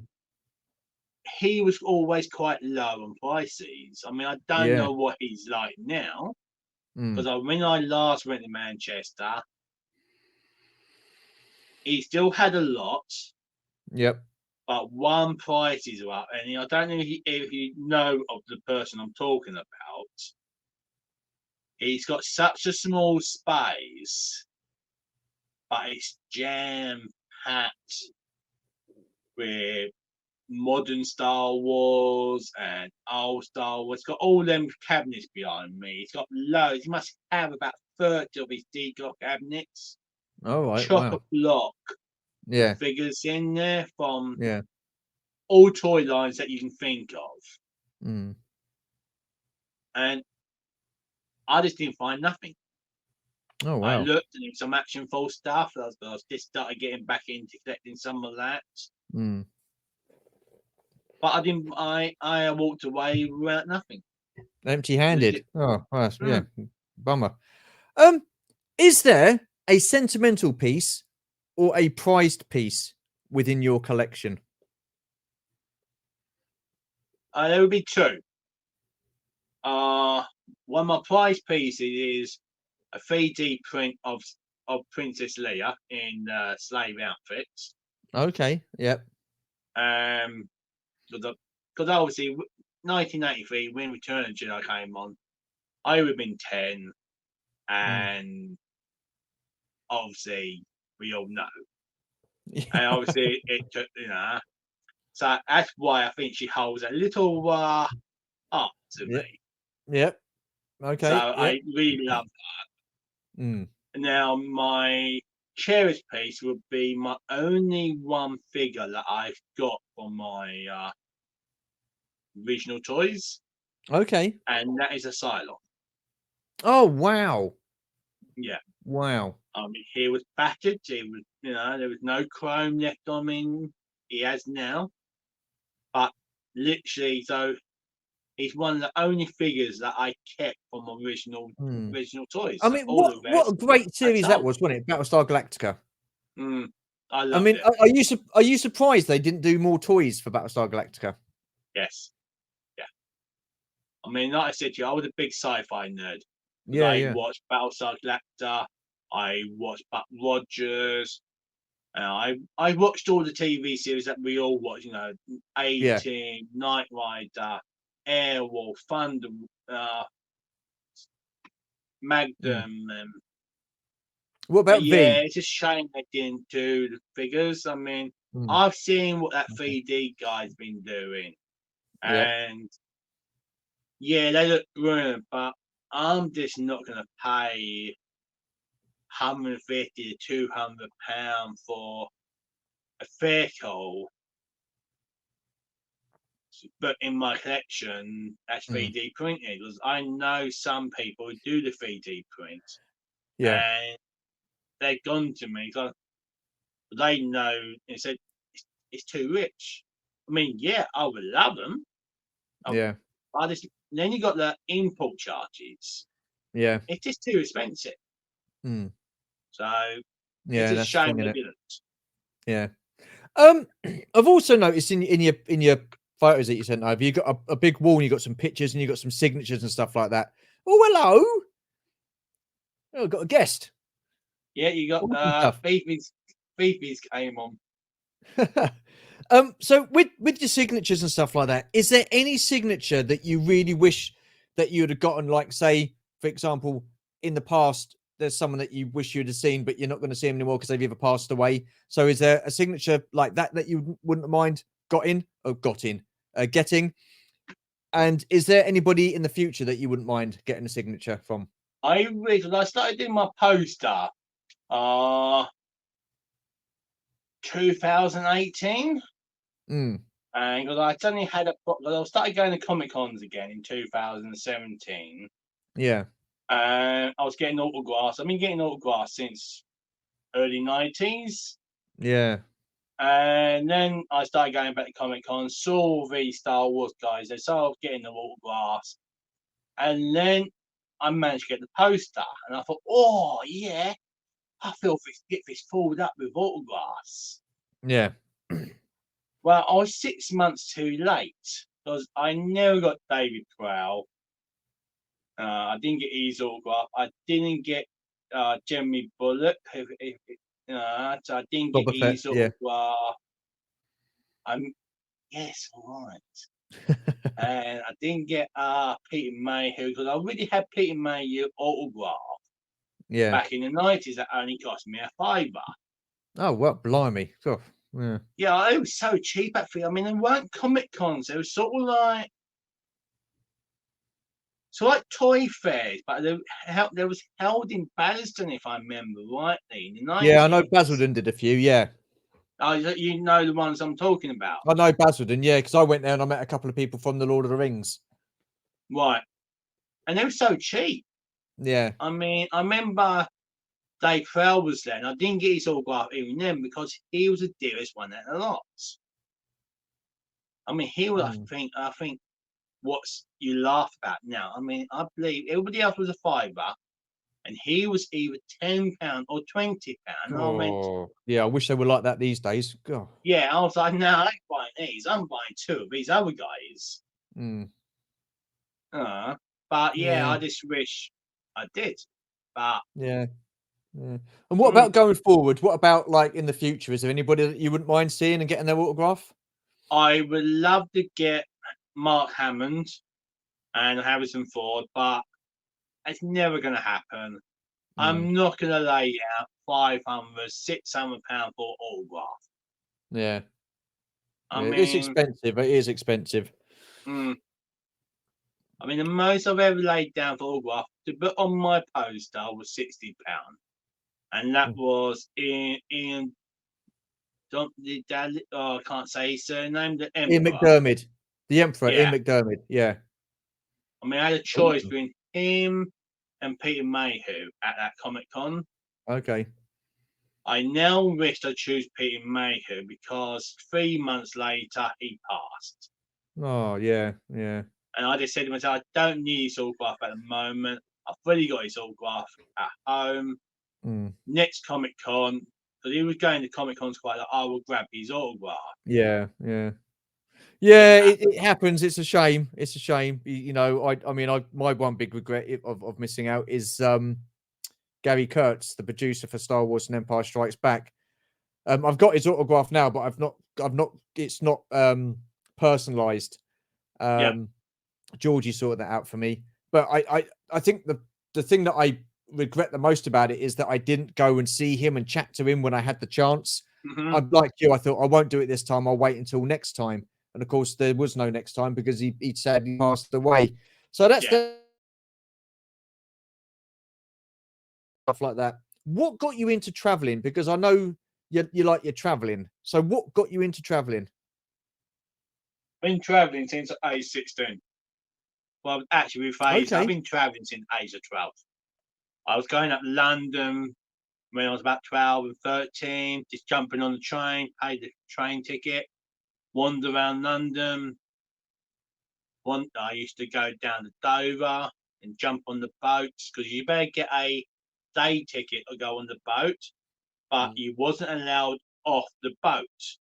he was always quite low on prices. I mean, I don't yeah, know what he's like now. mm, Because when I last went to Manchester, he still had a lot, yep, but one prices are up. And I don't know if you know of the person I'm talking about. He's got such a small space, but it's jam packed with modern Star Wars and old Star Wars. It's got all them cabinets behind me. It's got loads. He must have about 30 of his decor cabinets. All right. Chock a Wow. block Yeah. figures in there from Yeah. all toy lines that you can think of. Mm. And I just didn't find nothing. Oh I wow. looked and there was some Action Force stuff. I was just started getting back into collecting some of that. Mm. But I didn't. I walked away without nothing. Empty-handed. Oh, that's, yeah. Mm. Bummer. Is there a sentimental piece or a prized piece within your collection? There would be two. One of my prize pieces is a 3D print of Princess Leia in slave outfits. Okay. Yep. Because obviously 1983 when Return of the Jedi came on, I would have been 10, and obviously we all know, and obviously it took, so that's why I think she holds a little art to Yep. me. Yep. So Okay. Yep. I really love that. Mm. Now my cherished piece would be my only one figure that I've got from my original toys, Okay. and that is a Cylon. Oh wow. Yeah. Wow. He was battered. He was, there was no chrome left on him. He has now, but literally, so he's one of the only figures that I kept from original toys. I mean, All the what a rest, great I series that sold. was, wasn't it? Battlestar Galactica. I I loved mean, it. are you surprised they didn't do more toys for Battlestar Galactica? Yes. Yeah. I mean, like I said to you, I was a big sci-fi nerd. Yeah. I Yeah. watched Battlestar Galactica. I watched Buck Rogers. I watched all the TV series that we all watch. Yeah. A-Team, Knight Rider, Airwolf, Thunder, Magnum. What But about yeah, V? it's a shame they didn't do the figures. I mean, Mm. I've seen what that Okay. 3D guy's been doing, Yep. and yeah, they look brilliant. But I'm just not going to pay 150 to 200 pounds for a vehicle. But in my collection, that's 3D printed, because I know some people who do the 3D print, Yeah. and they've gone to me because they know and said it's too rich. I mean, yeah, I would love them. Yeah. Then you got the import charges. Yeah. It's just too expensive. Mm. So Yeah, it's a that's the shame thing, they innit? didn't. Yeah. I've also noticed in your photos that you sent over, you got a big wall and you got some pictures and you got some signatures and stuff like that. Oh, hello. Oh, I've got a guest. Yeah, you got Awesome stuff. Fifi's came on. So with your signatures and stuff like that, is there any signature that you really wish that you would have gotten? Like, say, for example, in the past, there's someone that you wish you'd have seen, but you're not going to see them anymore because they've either passed away. So, is there a signature like that you wouldn't mind getting? And is there anybody in the future that you wouldn't mind getting a signature from? I started doing my poster, 2018. Mm. And because I suddenly had I started going to Comic Cons again in 2017. Yeah. And I was getting autographs. I've been getting autographs since early 90s. Yeah. And then I started going back to Comic Con, saw the Star Wars guys. They started getting the autographs. And then I managed to get the poster. And I thought, oh, yeah, I feel get this filled up with autographs. Yeah. Well, I was 6 months too late because I never got David Prowl. I didn't get his autograph. I didn't get Jeremy Bullock. So I didn't get Boba Fett, his yeah. autograph. Yes, all right. And I didn't get Peter Mayhew because I already had Peter Mayhew autograph Yeah. back in the 90s. That only cost me a £5. Oh, well, blimey. Oh, Yeah. Yeah, it was so cheap actually. I mean, they weren't Comic Cons. They were sort of like toy fairs, but they was held in Basildon, if I remember rightly, in the Yeah, I know 90s. Basildon did a few. Yeah, Oh, you know the ones I'm talking about, I know Basildon. Yeah, because I went there and I met a couple of people from the Lord of the Rings. right? And they were so cheap. Yeah. I mean, I remember Dave Farrell was there, and I didn't get his autograph even then because he was the dearest one at the lot. I mean, he was. Mm. I think what's you laugh about now. I mean, I believe everybody else was a fiver, and he was either £10 or £20. I went, Oh, yeah. I wish they were like that these days. God. yeah. I was like, no, I ain't buying these. I'm buying two of these other guys. Mm. But yeah, Yeah. I just wish I did. But Yeah. Yeah. And what mm, about going forward? What about like in the future? Is there anybody that you wouldn't mind seeing and getting their autograph? I would love to get Mark Hammond and Harrison Ford, but it's never going to happen. Mm. I'm not going to lay out 500, £600 for autograph. Yeah. I Yeah. It's mean, expensive. It is expensive. mm, the most I've ever laid down for autograph to put on my poster was £60, and that Mm. was in don't the dad. Oh, I can't say his surname. The Ian Emperor. McDermott, the Emperor. Yeah, Ian McDermott. Yeah. I mean, I had a choice Ooh. between him and Peter Mayhew at that Comic Con. Okay. I now wish I choose Peter Mayhew because 3 months later he passed. Oh, yeah. Yeah. And I just said to myself, I don't need his autograph at the moment. I've already got his autograph at home. Mm. Next Comic Con, because he was going to Comic Cons quite like, I will grab his autograph. Yeah. Yeah. Didn't Yeah, happen. it happens. It's a shame. It's a shame. You know, I mean, my one big regret of missing out is Gary Kurtz, the producer for Star Wars and Empire Strikes Back. I've got his autograph now, but I've not. It's not personalized. Yeah. Georgie sorted that out for me. But I think the thing that I regret the most about it is that I didn't go and see him and chat to him when I had the chance. Mm-hmm. I'm like you. I thought I won't do it this time. I'll wait until next time. And of course, there was no next time because he sadly passed away. So that's Yeah. the stuff like that. What got you into traveling? Because I know you like your traveling. So what got you into traveling? Been traveling since age 16. Well, actually, with age, I've Okay. been traveling since age of 12. I was going up London when I was about 12 and 13, just jumping on the train, paid the train ticket, wander around London. I used to go down to Dover and jump on the boats because you better get a day ticket to go on the boat, but Mm. you wasn't allowed off the boat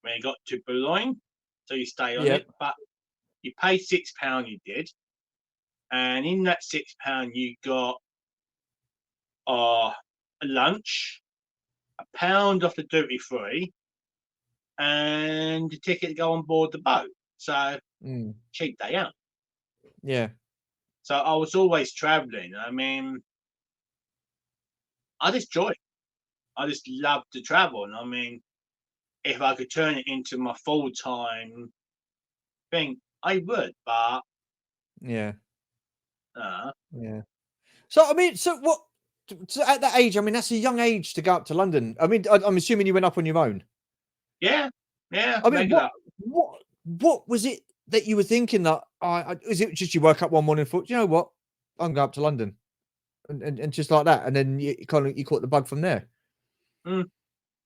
when you got to Boulogne. So you stay on Yep. it, but you pay £6, you did, and in that £6 you got a lunch, £1 off the duty free, and the ticket to go on board the boat. So Mm. cheap day out. Yeah. So I was always traveling. I mean, I just enjoy it. I just love to travel. And I mean, if I could turn it into my full time thing, I would. But Yeah. uh, Yeah. So I mean, so what? So at that age, I mean, that's a young age to go up to London. I mean, I'm assuming you went up on your own. yeah, yeah, I mean, regular. what was it that you were thinking that is it just you woke up one morning and thought, you know what, I'm going up to London and just like that, and then you caught the bug from there. Mm,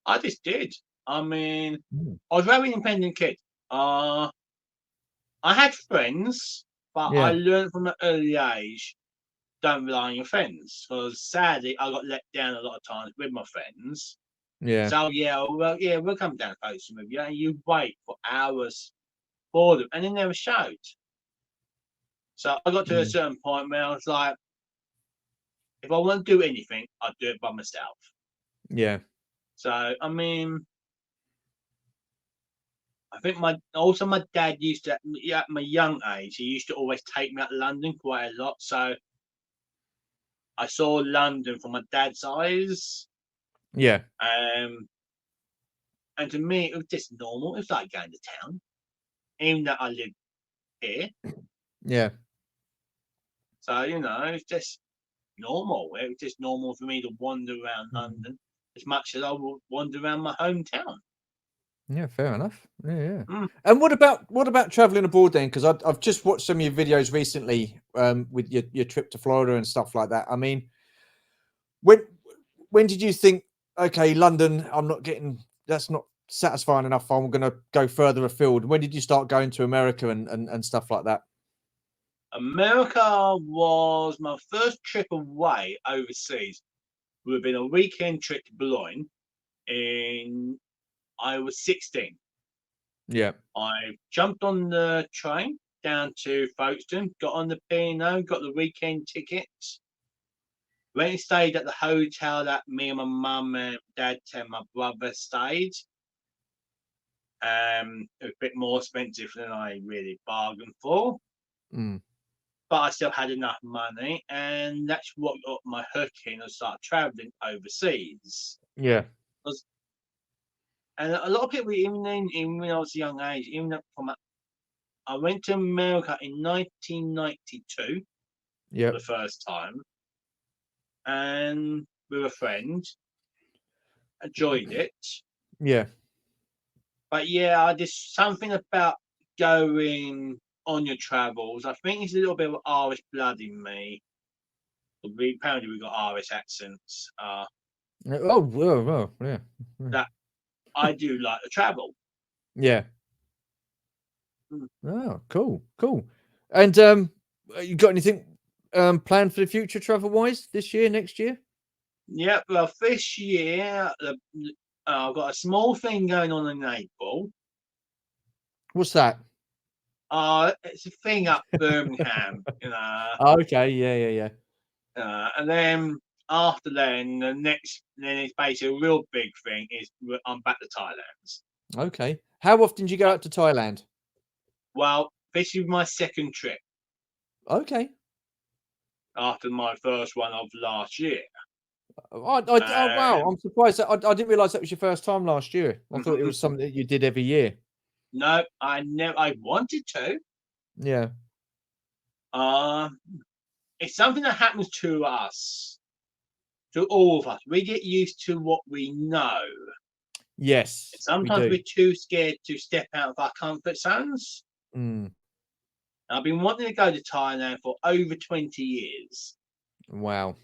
I just did. I mean, Mm. I was a very independent kid. Uh, I had friends, but I Yeah, learned from an early age don't rely on your friends because sadly I got let down a lot of times with my friends. yeah, So yeah, well, yeah, we'll come down coasting with you, and you wait for hours for them, and they never showed. So I got to a mm, certain point where I was like, if I want to do anything, I'll do it by myself. yeah, So I mean, I think my dad used to at my young age, he used to always take me out to London quite a lot. So I saw London from my dad's eyes. yeah, Um, And to me, it was just normal. It was like going to town, even though I live here. Yeah. So, it's just normal. It was just normal for me to wander around London as much as I would wander around my hometown. Yeah, fair enough. Yeah. Mm. And what about traveling abroad then? Because I've just watched some of your videos recently, with your trip to Florida and stuff like that. I mean, when did you think, okay, London, that's not satisfying enough. I'm going to go further afield. When did you start going to America and stuff like that? America was my first trip away overseas. It would have been a weekend trip to Boulogne. I was 16. Yeah. I jumped on the train down to Folkestone, got on the P&O, got the weekend tickets, went and stayed at the hotel that me and my mum and dad and my brother stayed. It was a bit more expensive than I really bargained for, Mm. but I still had enough money, and that's what got my hook in and started traveling overseas. Yeah. And a lot of people, even when I was a young age, I went to America in 1992 Yeah. for the first time, and with a friend, enjoyed it. Yeah. But yeah, I just something about going on your travels. I think it's a little bit of Irish blood in me. Apparently, we got Irish accents. Oh, yeah. That I do like to travel. Yeah. Mm. Oh, cool. And you got anything planned for the future travel wise this year, next year? Yeah, well, this year I've got a small thing going on in April. What's that? It's a thing up Birmingham, Oh, okay. Yeah. and then after then, then it's basically a real big thing is I'm back to Thailand. Okay. How often do you go out to Thailand? Well, this is my second trip Okay. after my first one of last year. Oh, wow. Um, I'm surprised. I didn't realize that was your first time last year. I thought it was something that you did every year. no, I wanted to. Yeah. It's something that happens to us, to all of us. We get used to what we know. Yes, we Sometimes do. we're too scared to step out of our comfort zones. Mm. I've been wanting to go to Thailand for over 20 years. Wow.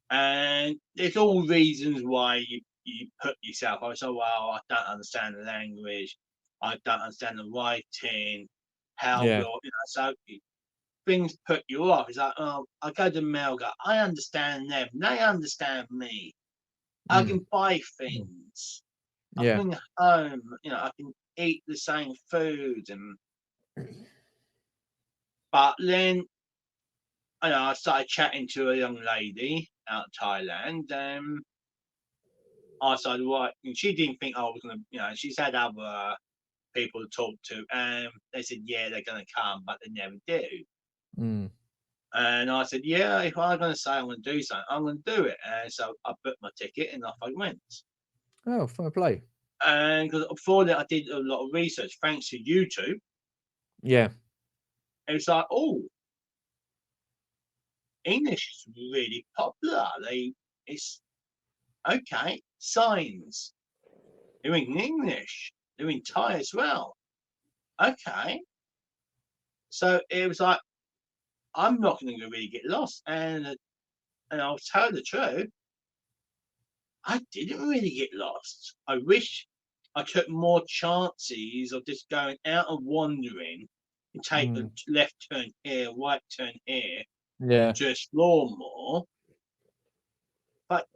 And there's all reasons why you put yourself. I say, well, I don't understand the language. I don't understand the writing. How Yeah. will, so things put you off. It's like, oh, I go to Melga. I understand them. They understand me. I Mm. can buy things. I Yeah. bring it home. I can eat the same food. But then, I started chatting to a young lady out of Thailand. I started right, and she didn't think I was gonna. She's had other people to talk to, and they said, yeah, they're gonna come, but they never do. Mm. And I said, yeah, if I'm gonna say I'm gonna do something, I'm gonna do it. And so I booked my ticket, and off I went. Oh, fair play. And because before that, I did a lot of research, thanks to YouTube. Yeah. And it's like, oh, English is really popular. It's okay. Signs. They're in English. They're in Thai as well. Okay. So it was like, I'm not going to really get lost. And I'll tell the truth, I didn't really get lost. I wish I took more chances of just going out and wandering and take a Mm. left turn here, right turn here Yeah. to explore more. But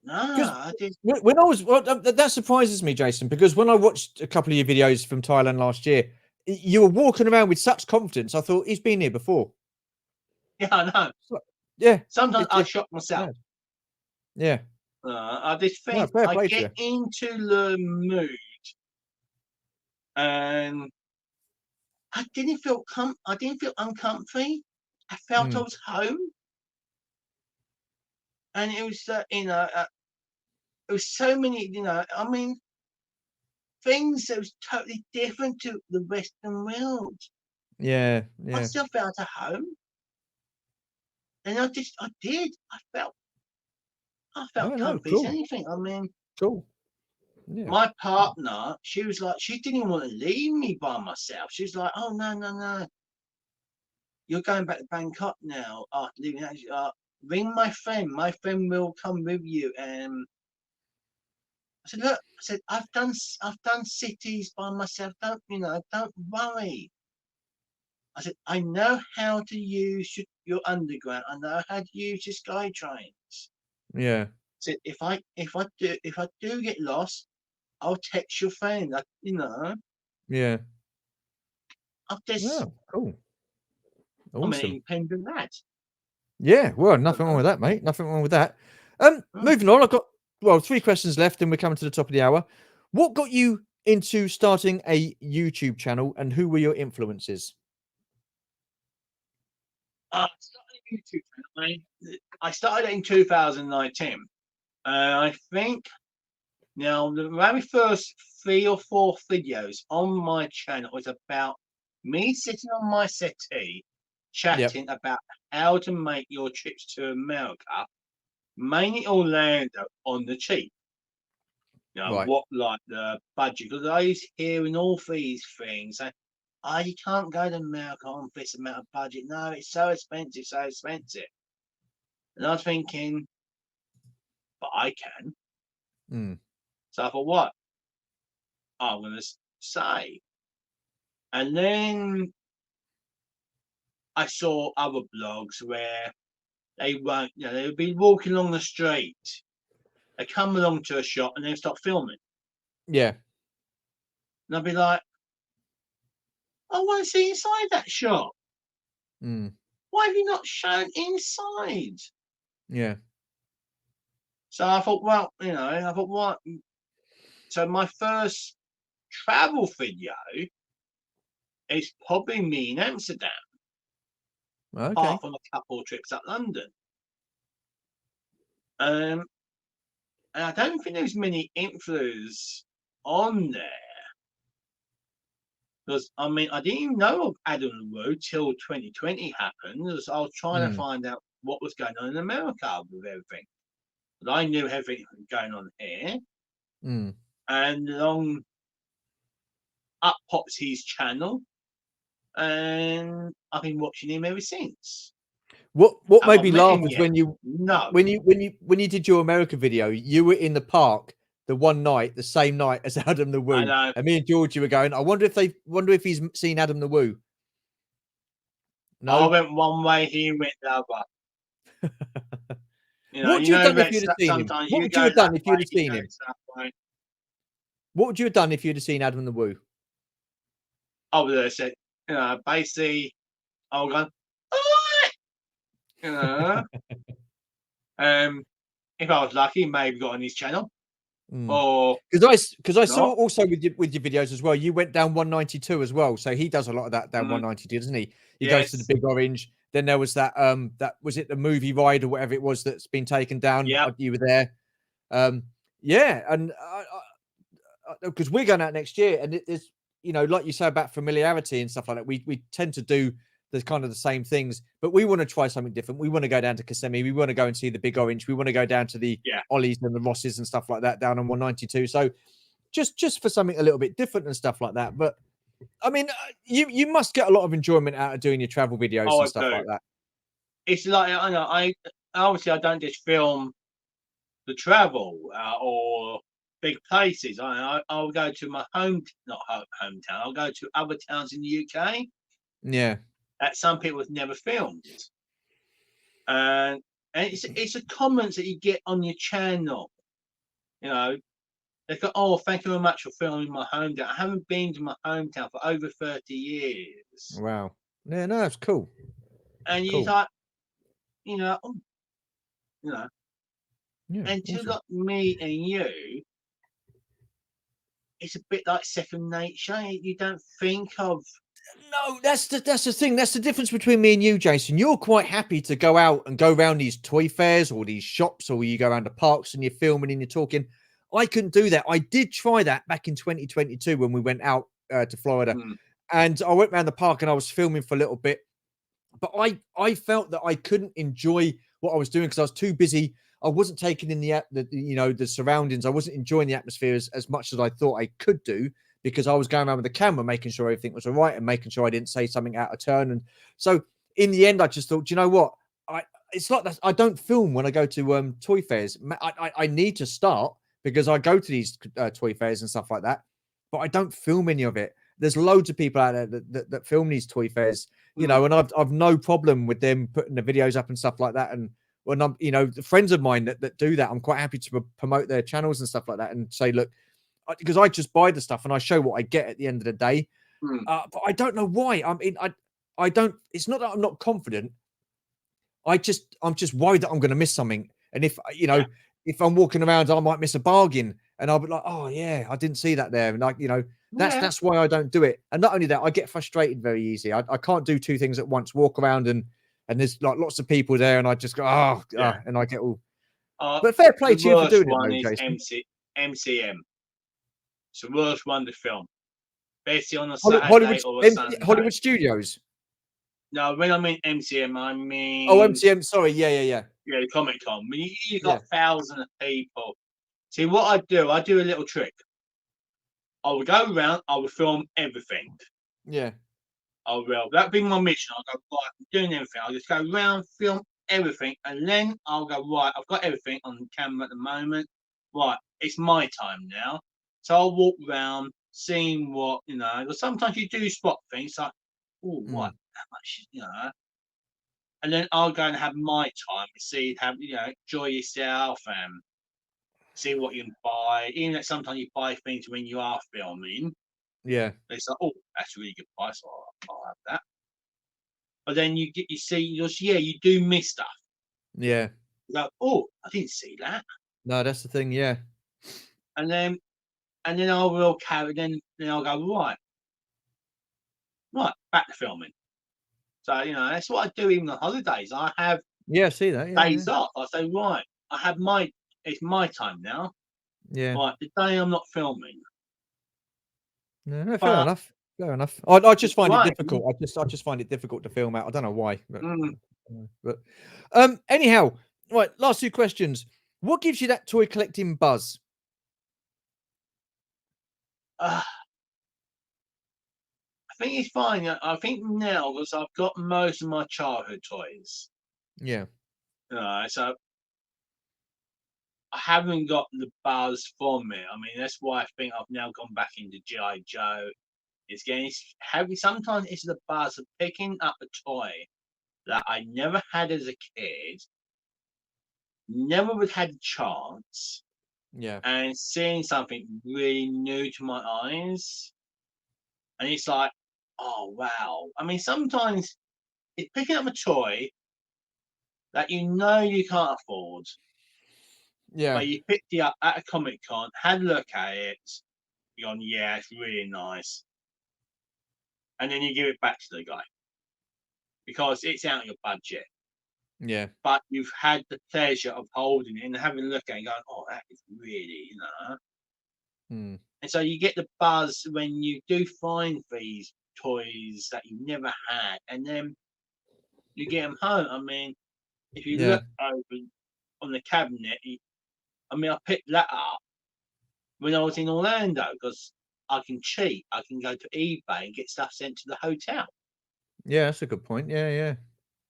no, Because I did. when I was, well, that surprises me, Jason, because when I watched a couple of your videos from Thailand last year, you were walking around with such confidence. I thought he's been here before. Yeah, I know. Yeah. Sometimes I It's shock myself. mad. Yeah. I just No, think fair I play to get you. into the mood, and I didn't feel uncomfy. I felt I Mm. was home, and it was there was so many, I mean, things that was totally different to the Western world. Yeah, I yeah. still felt at home, and I did. I felt Oh no, comfy as cool, anything. I mean, cool. Yeah, my partner, she was like, she didn't want to leave me by myself. She was like, "Oh no, no, no, you're going back to Bangkok now. Leaving ring my friend. My friend will come with you." And I said, "Look," I said, I've done cities by myself. Don't worry." I said, "I know how to use your underground. I know how to use your sky trains." yeah, I said, if I do get lost, I'll text your friend. yeah. I'm just Oh, cool, I'm an awesome. independent lad. Yeah, well, You nothing wrong know? with that, mate. Nothing wrong with that. Mm. Moving on. I've got well 3 questions left, and we're coming to the top of the hour. What got you into starting a YouTube channel, and who were your influences? I started a YouTube channel. I started it in 2019. I think now the very first 3 or 4 videos on my channel was about me sitting on my settee, Yep. chatting about how to make your trips to America, mainly Orlando, on the cheap. Right. What like the budget? Because I used to hearing all these things. Oh, you can't go to America on this amount of budget. No, it's so expensive, so expensive. And I was thinking, but I can. Mm. So I thought, what? I'm going to say. And then I saw other blogs where they won't, they would be walking along the street. They come along to a shop and they stop filming. Yeah. And I'd be like, I want to see inside that shop. Mm. Why have you not shown inside? Yeah. So I thought, well, I thought, what? So my first travel video is probably me in Amsterdam, Okay. apart from a couple of trips up London. And I don't think there's many influencers on there. Because I mean, I didn't even know of Adam LaRue till 2020 happened. As I was trying to Mm. find out what was going on in America with everything. But I knew everything was going on here. Mm. And along up pops his channel. And I've been watching him ever since. What Have made I me met laugh him was yet? when you No. when you did your America video, you were in the park the one night, the same night as Adam the I Woo, know. and me and Georgie were going. I wonder if he's seen Adam the Woo. I No. went one way, he went the other. What would you have done if That you'd have seen him? sometimes What you would you go have that done if way, you'd have he seen him? goes that way. What would you have done if you'd have seen Adam the Woo? I would have said, basically, I would go, "Alright," you know. If I was lucky, maybe got on his channel or Because I saw not. also with your videos as well, you went down 192 as well. So he does a lot of that down Mm, 192, doesn't he? He goes to the yes. Big Orange. Then there was that was it the movie ride or whatever it was that's been taken down. Yep. You were there. Yeah, and because we're going out next year, and it's like you say about familiarity and stuff like that. We tend to do the kind of the same things, but we want to try something different. We want to go down to Kissimmee. We want to go and see the Big Orange. We want to go down to the Yeah. Ollies and the Rosses and stuff like that down on 192. So just for something a little bit different and stuff like that. But I mean, you must get a lot of enjoyment out of doing your travel videos Oh, and I stuff do. like that. It's like, I know, I obviously I don't just film the travel or big places. I'll go to my not hometown. I'll go to other towns in the UK Yeah. that some people have never filmed. And it's the comments that you get on your channel. They go, "Oh, thank you very much for filming my hometown. I haven't been to my hometown for over 30 years." Wow. Yeah. No, that's cool. And you Cool. like, oh, you know, Yeah. and to Awesome. like me and you, it's a bit like second nature. You don't think of No, that's the thing. That's the difference between me and you, Jason. You're quite happy to go out and go around these toy fairs or these shops, or you go around the parks and you're filming and you're talking. I couldn't do that. I did try that back in 2022 when we went out to Florida, Mm, and I went around the park and I was filming for a little bit, but I felt that I couldn't enjoy what I was doing because I was too busy. I wasn't taking in the surroundings. I wasn't enjoying the atmosphere as much as I thought I could do because I was going around with the camera, making sure everything was all right and making sure I didn't say something out of turn. And so in the end, I just thought, you know what? I It's like that. I don't film when I go to toy fairs. I need to start because I go to these toy fairs and stuff like that, but I don't film any of it. There's loads of people out there that film these toy fairs, mm, and I've no problem with them putting the videos up and stuff like that. And when I'm, the friends of mine that do that, I'm quite happy to promote their channels and stuff like that and say, look, because I just buy the stuff and I show what I get at the end of the day. mm. But I don't know why. I mean, I don't. It's not that I'm not confident. I'm just worried that I'm going to miss something. And Yeah, if I'm walking around, I might miss a bargain, and I'll be like, oh yeah, I didn't see that there, and yeah. that's why I don't do it. And not only that, I get frustrated very easy. I can't do two things at once. Walk around and there's like lots of people there, and I just go, Yeah. and I get all. Uh, But fair play the to you for worst doing it, one though, is Jason. MCM. It's the worst one to film, especially on a Saturday Hollywood or a Sunday. Hollywood Studios. No, when I mean MCM, I Oh, mean MCM. Sorry, yeah. yeah, Comic Con. When you Yeah. got thousands of people. See what I do a little trick. I would go around, I would film everything. Yeah. Oh well, that'd be my mission. I'll go, right, I'm doing everything. I'll just go around, film everything, and then I'll go, right, I've got everything on the camera at the moment. Right, it's my time now. So I'll walk around, seeing what, but sometimes you do spot things like, oh, what, Mm. how much. And then I'll go and have my time and see, enjoy yourself and see what you can buy. Even if sometimes you buy things when you are filming, Yeah. it's like, oh, that's a really good price. I'll have that. But then you do miss stuff. Yeah. You go, oh, I didn't see that. No, that's the thing. Yeah. And then I will carry. Then I'll go right, back to filming. So that's what I do even on holidays. I have Yeah. I see that. Yeah. Yeah. days off. I say right, it's my time now. Yeah. Right, the day I'm not filming. Yeah, no, fair But enough. Fair enough. I the just find it brain, difficult. I just find it difficult to film out. I don't know why, mm, but anyhow, right. Last two questions. What gives you that toy collecting buzz? I think it's fine. I think now because I've got most of my childhood toys. Yeah. So I haven't got the buzz from it. I mean, that's why I think I've now gone back into GI Joe. It's having sometimes it's the buzz of picking up a toy that I never had as a kid, never would had a chance, Yeah. and seeing something really new to my eyes, and it's like, oh wow! I mean, sometimes it's picking up a toy that you can't afford, Yeah. but you picked it up at a Comic Con, had a look at it, you're gone, yeah, it's really nice, and then you give it back to the guy because it's out of your budget. Yeah. But you've had the pleasure of holding it and having a look at it and going, oh, that is really. Hmm. And so you get the buzz when you do find these toys that you never had, and then you get them home. I mean, if you Yeah. look over on the cabinet, I picked that up when I was in Orlando because I can cheat. I can go to eBay and get stuff sent to the hotel. Yeah. That's a good point. Yeah. Yeah.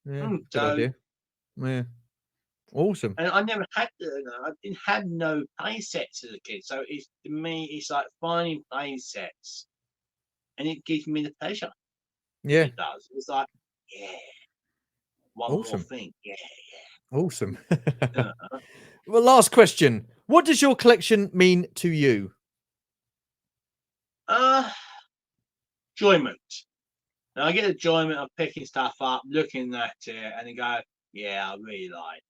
Yeah. Good So, idea. Yeah. Awesome. and I never had, I didn't have no play sets as a kid. So it's to me, it's like finding play sets, and it gives me the pleasure. Yeah. It does. It's like, yeah, one more Awesome. thing. Yeah. Awesome. Uh, Well, last question. What does your collection mean to you? uh enjoyment. And I get enjoyment of picking stuff up, looking at it, and then go, yeah, I really like.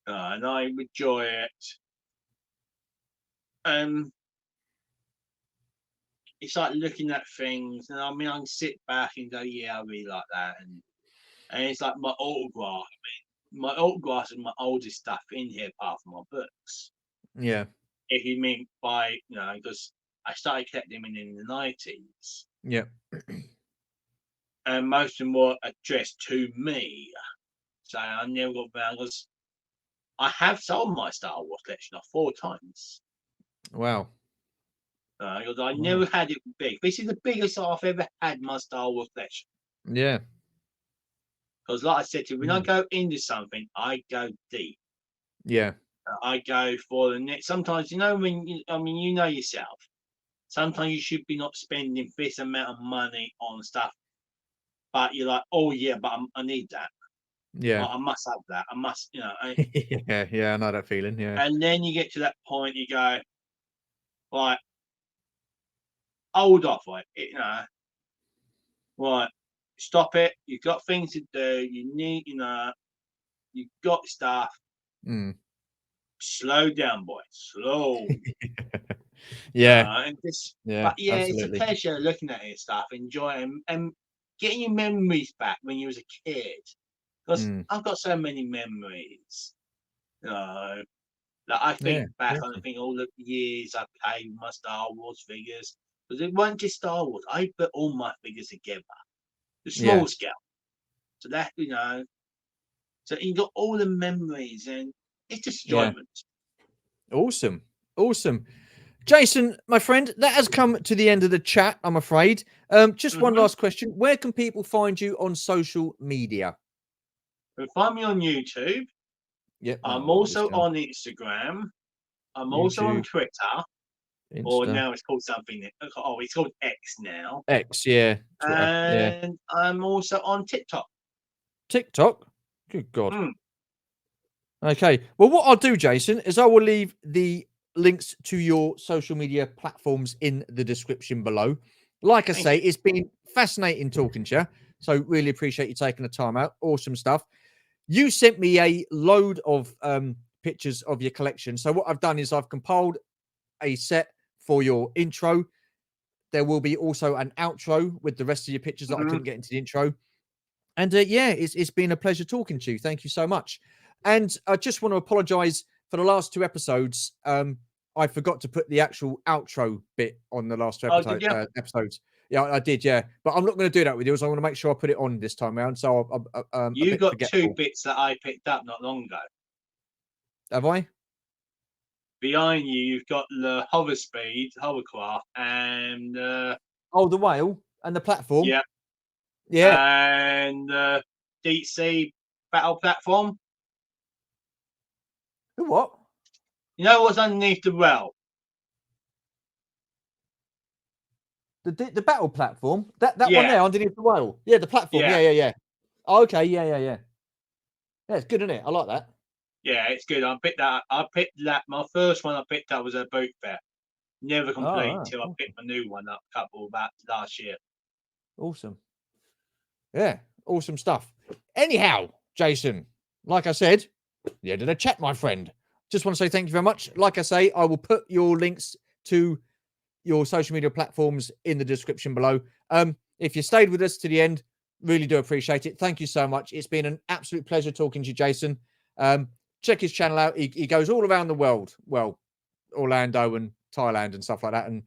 And I enjoy it. And it's like looking at things, and I mean, I can sit back and go, yeah, I really like that, and it's like my autograph. I mean, my autographs is my oldest stuff in here, apart from my books. Yeah. If you mean by, because I started collecting them in the 90s, Yeah. and most of them were addressed to me. So I never got around because I have sold my Star Wars collection off 4 times. Wow. Because I Wow. never had it big. This is the biggest I've ever had my Star Wars collection. Yeah. Because, like I said to you, when I go into something, I go deep. Yeah. I go for the next. Sometimes, when you know yourself. Sometimes you should be not spending this amount of money on stuff, but you're like, oh yeah, but I need that. Yeah. I must have that. I must, Yeah. Yeah. I know that feeling. Yeah. And then you get to that point, you go, right, hold off, right, stop it. You've got things to do. You need, you've got stuff. Mm. Slow down, boy. Slow. Yeah. And this, Yeah. but yeah, Absolutely. it's a pleasure looking at it stuff, enjoying and getting your memories back when you was a kid. Because I've got so many memories. That I think back on Awesome. think all the years I played with my Star Wars figures. Because it wasn't just Star Wars. I put all my figures together. The small Yeah. scale. So that, so you got all the memories and it's just Yeah. enjoyment. Awesome. Awesome. Jason, my friend, that has come to the end of the chat, I'm afraid. Just one last question. Where can people find you on social media? Find me on YouTube. Yep. I'm also on Instagram. I'm also on YouTube, Twitter. Or Insta. now it's called something. Oh, it's called X now. X, yeah. Twitter, yeah. And I'm also on TikTok. TikTok? Good God. Okay. Well, what I'll do, Jason, is I will leave the links to your social media platforms in the description below. Like I say, it's been fascinating talking to you. So really appreciate you taking the time out. Awesome stuff. You sent me a load of pictures of your collection. So what I've done is I've compiled a set for your intro. There will be also an outro with the rest of your pictures that I couldn't get into the intro. And yeah, it's been a pleasure talking to you. Thank you so much. And I just want to apologize for the last 2 episodes. I forgot to put the actual outro bit on the last 2 episodes. Yeah, I did. Yeah, but I'm not going to do that with you. So I want to make sure I put it on this time around. So I'm You a bit got forgetful. 2 bits that I picked up not long ago. Have I? Behind you, you've got the hovercraft, and Oh, the whale and the platform. Yeah, and deep sea battle platform. The what? You know what's underneath the well? The battle platform. That one there underneath the whale. Yeah, the platform. Yeah. Yeah. Oh, okay. Yeah. Yeah, it's good, isn't it? I like that. Yeah, it's good. I picked that. My first one I picked up was a boot fair. Never complete until I picked my new one up about last year. Awesome. Yeah, awesome stuff. Anyhow, Jason, like I said, the end of the chat, my friend. Just want to say thank you very much. Like I say, I will put your links to your social media platforms in the description below. If you stayed with us to the end, really do appreciate it. Thank you so much. It's been an absolute pleasure talking to you, Jason. Check his channel out. He goes all around the world. Well, Orlando and Thailand and stuff like that, and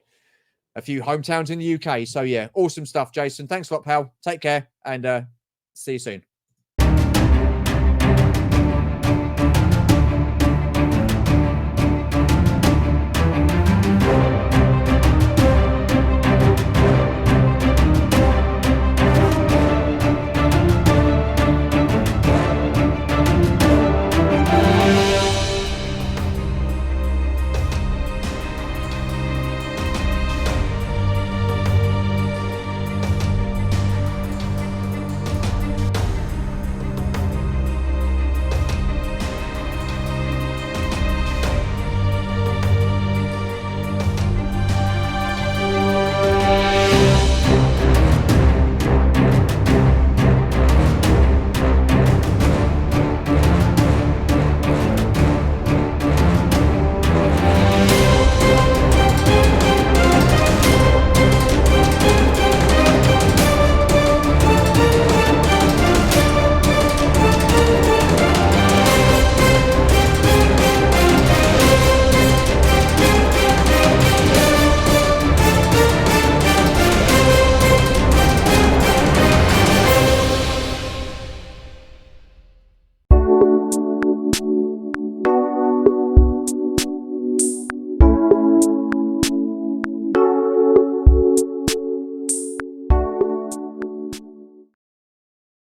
a few hometowns in the UK. So yeah, awesome stuff, Jason. Thanks a lot, pal. Take care, and see you soon.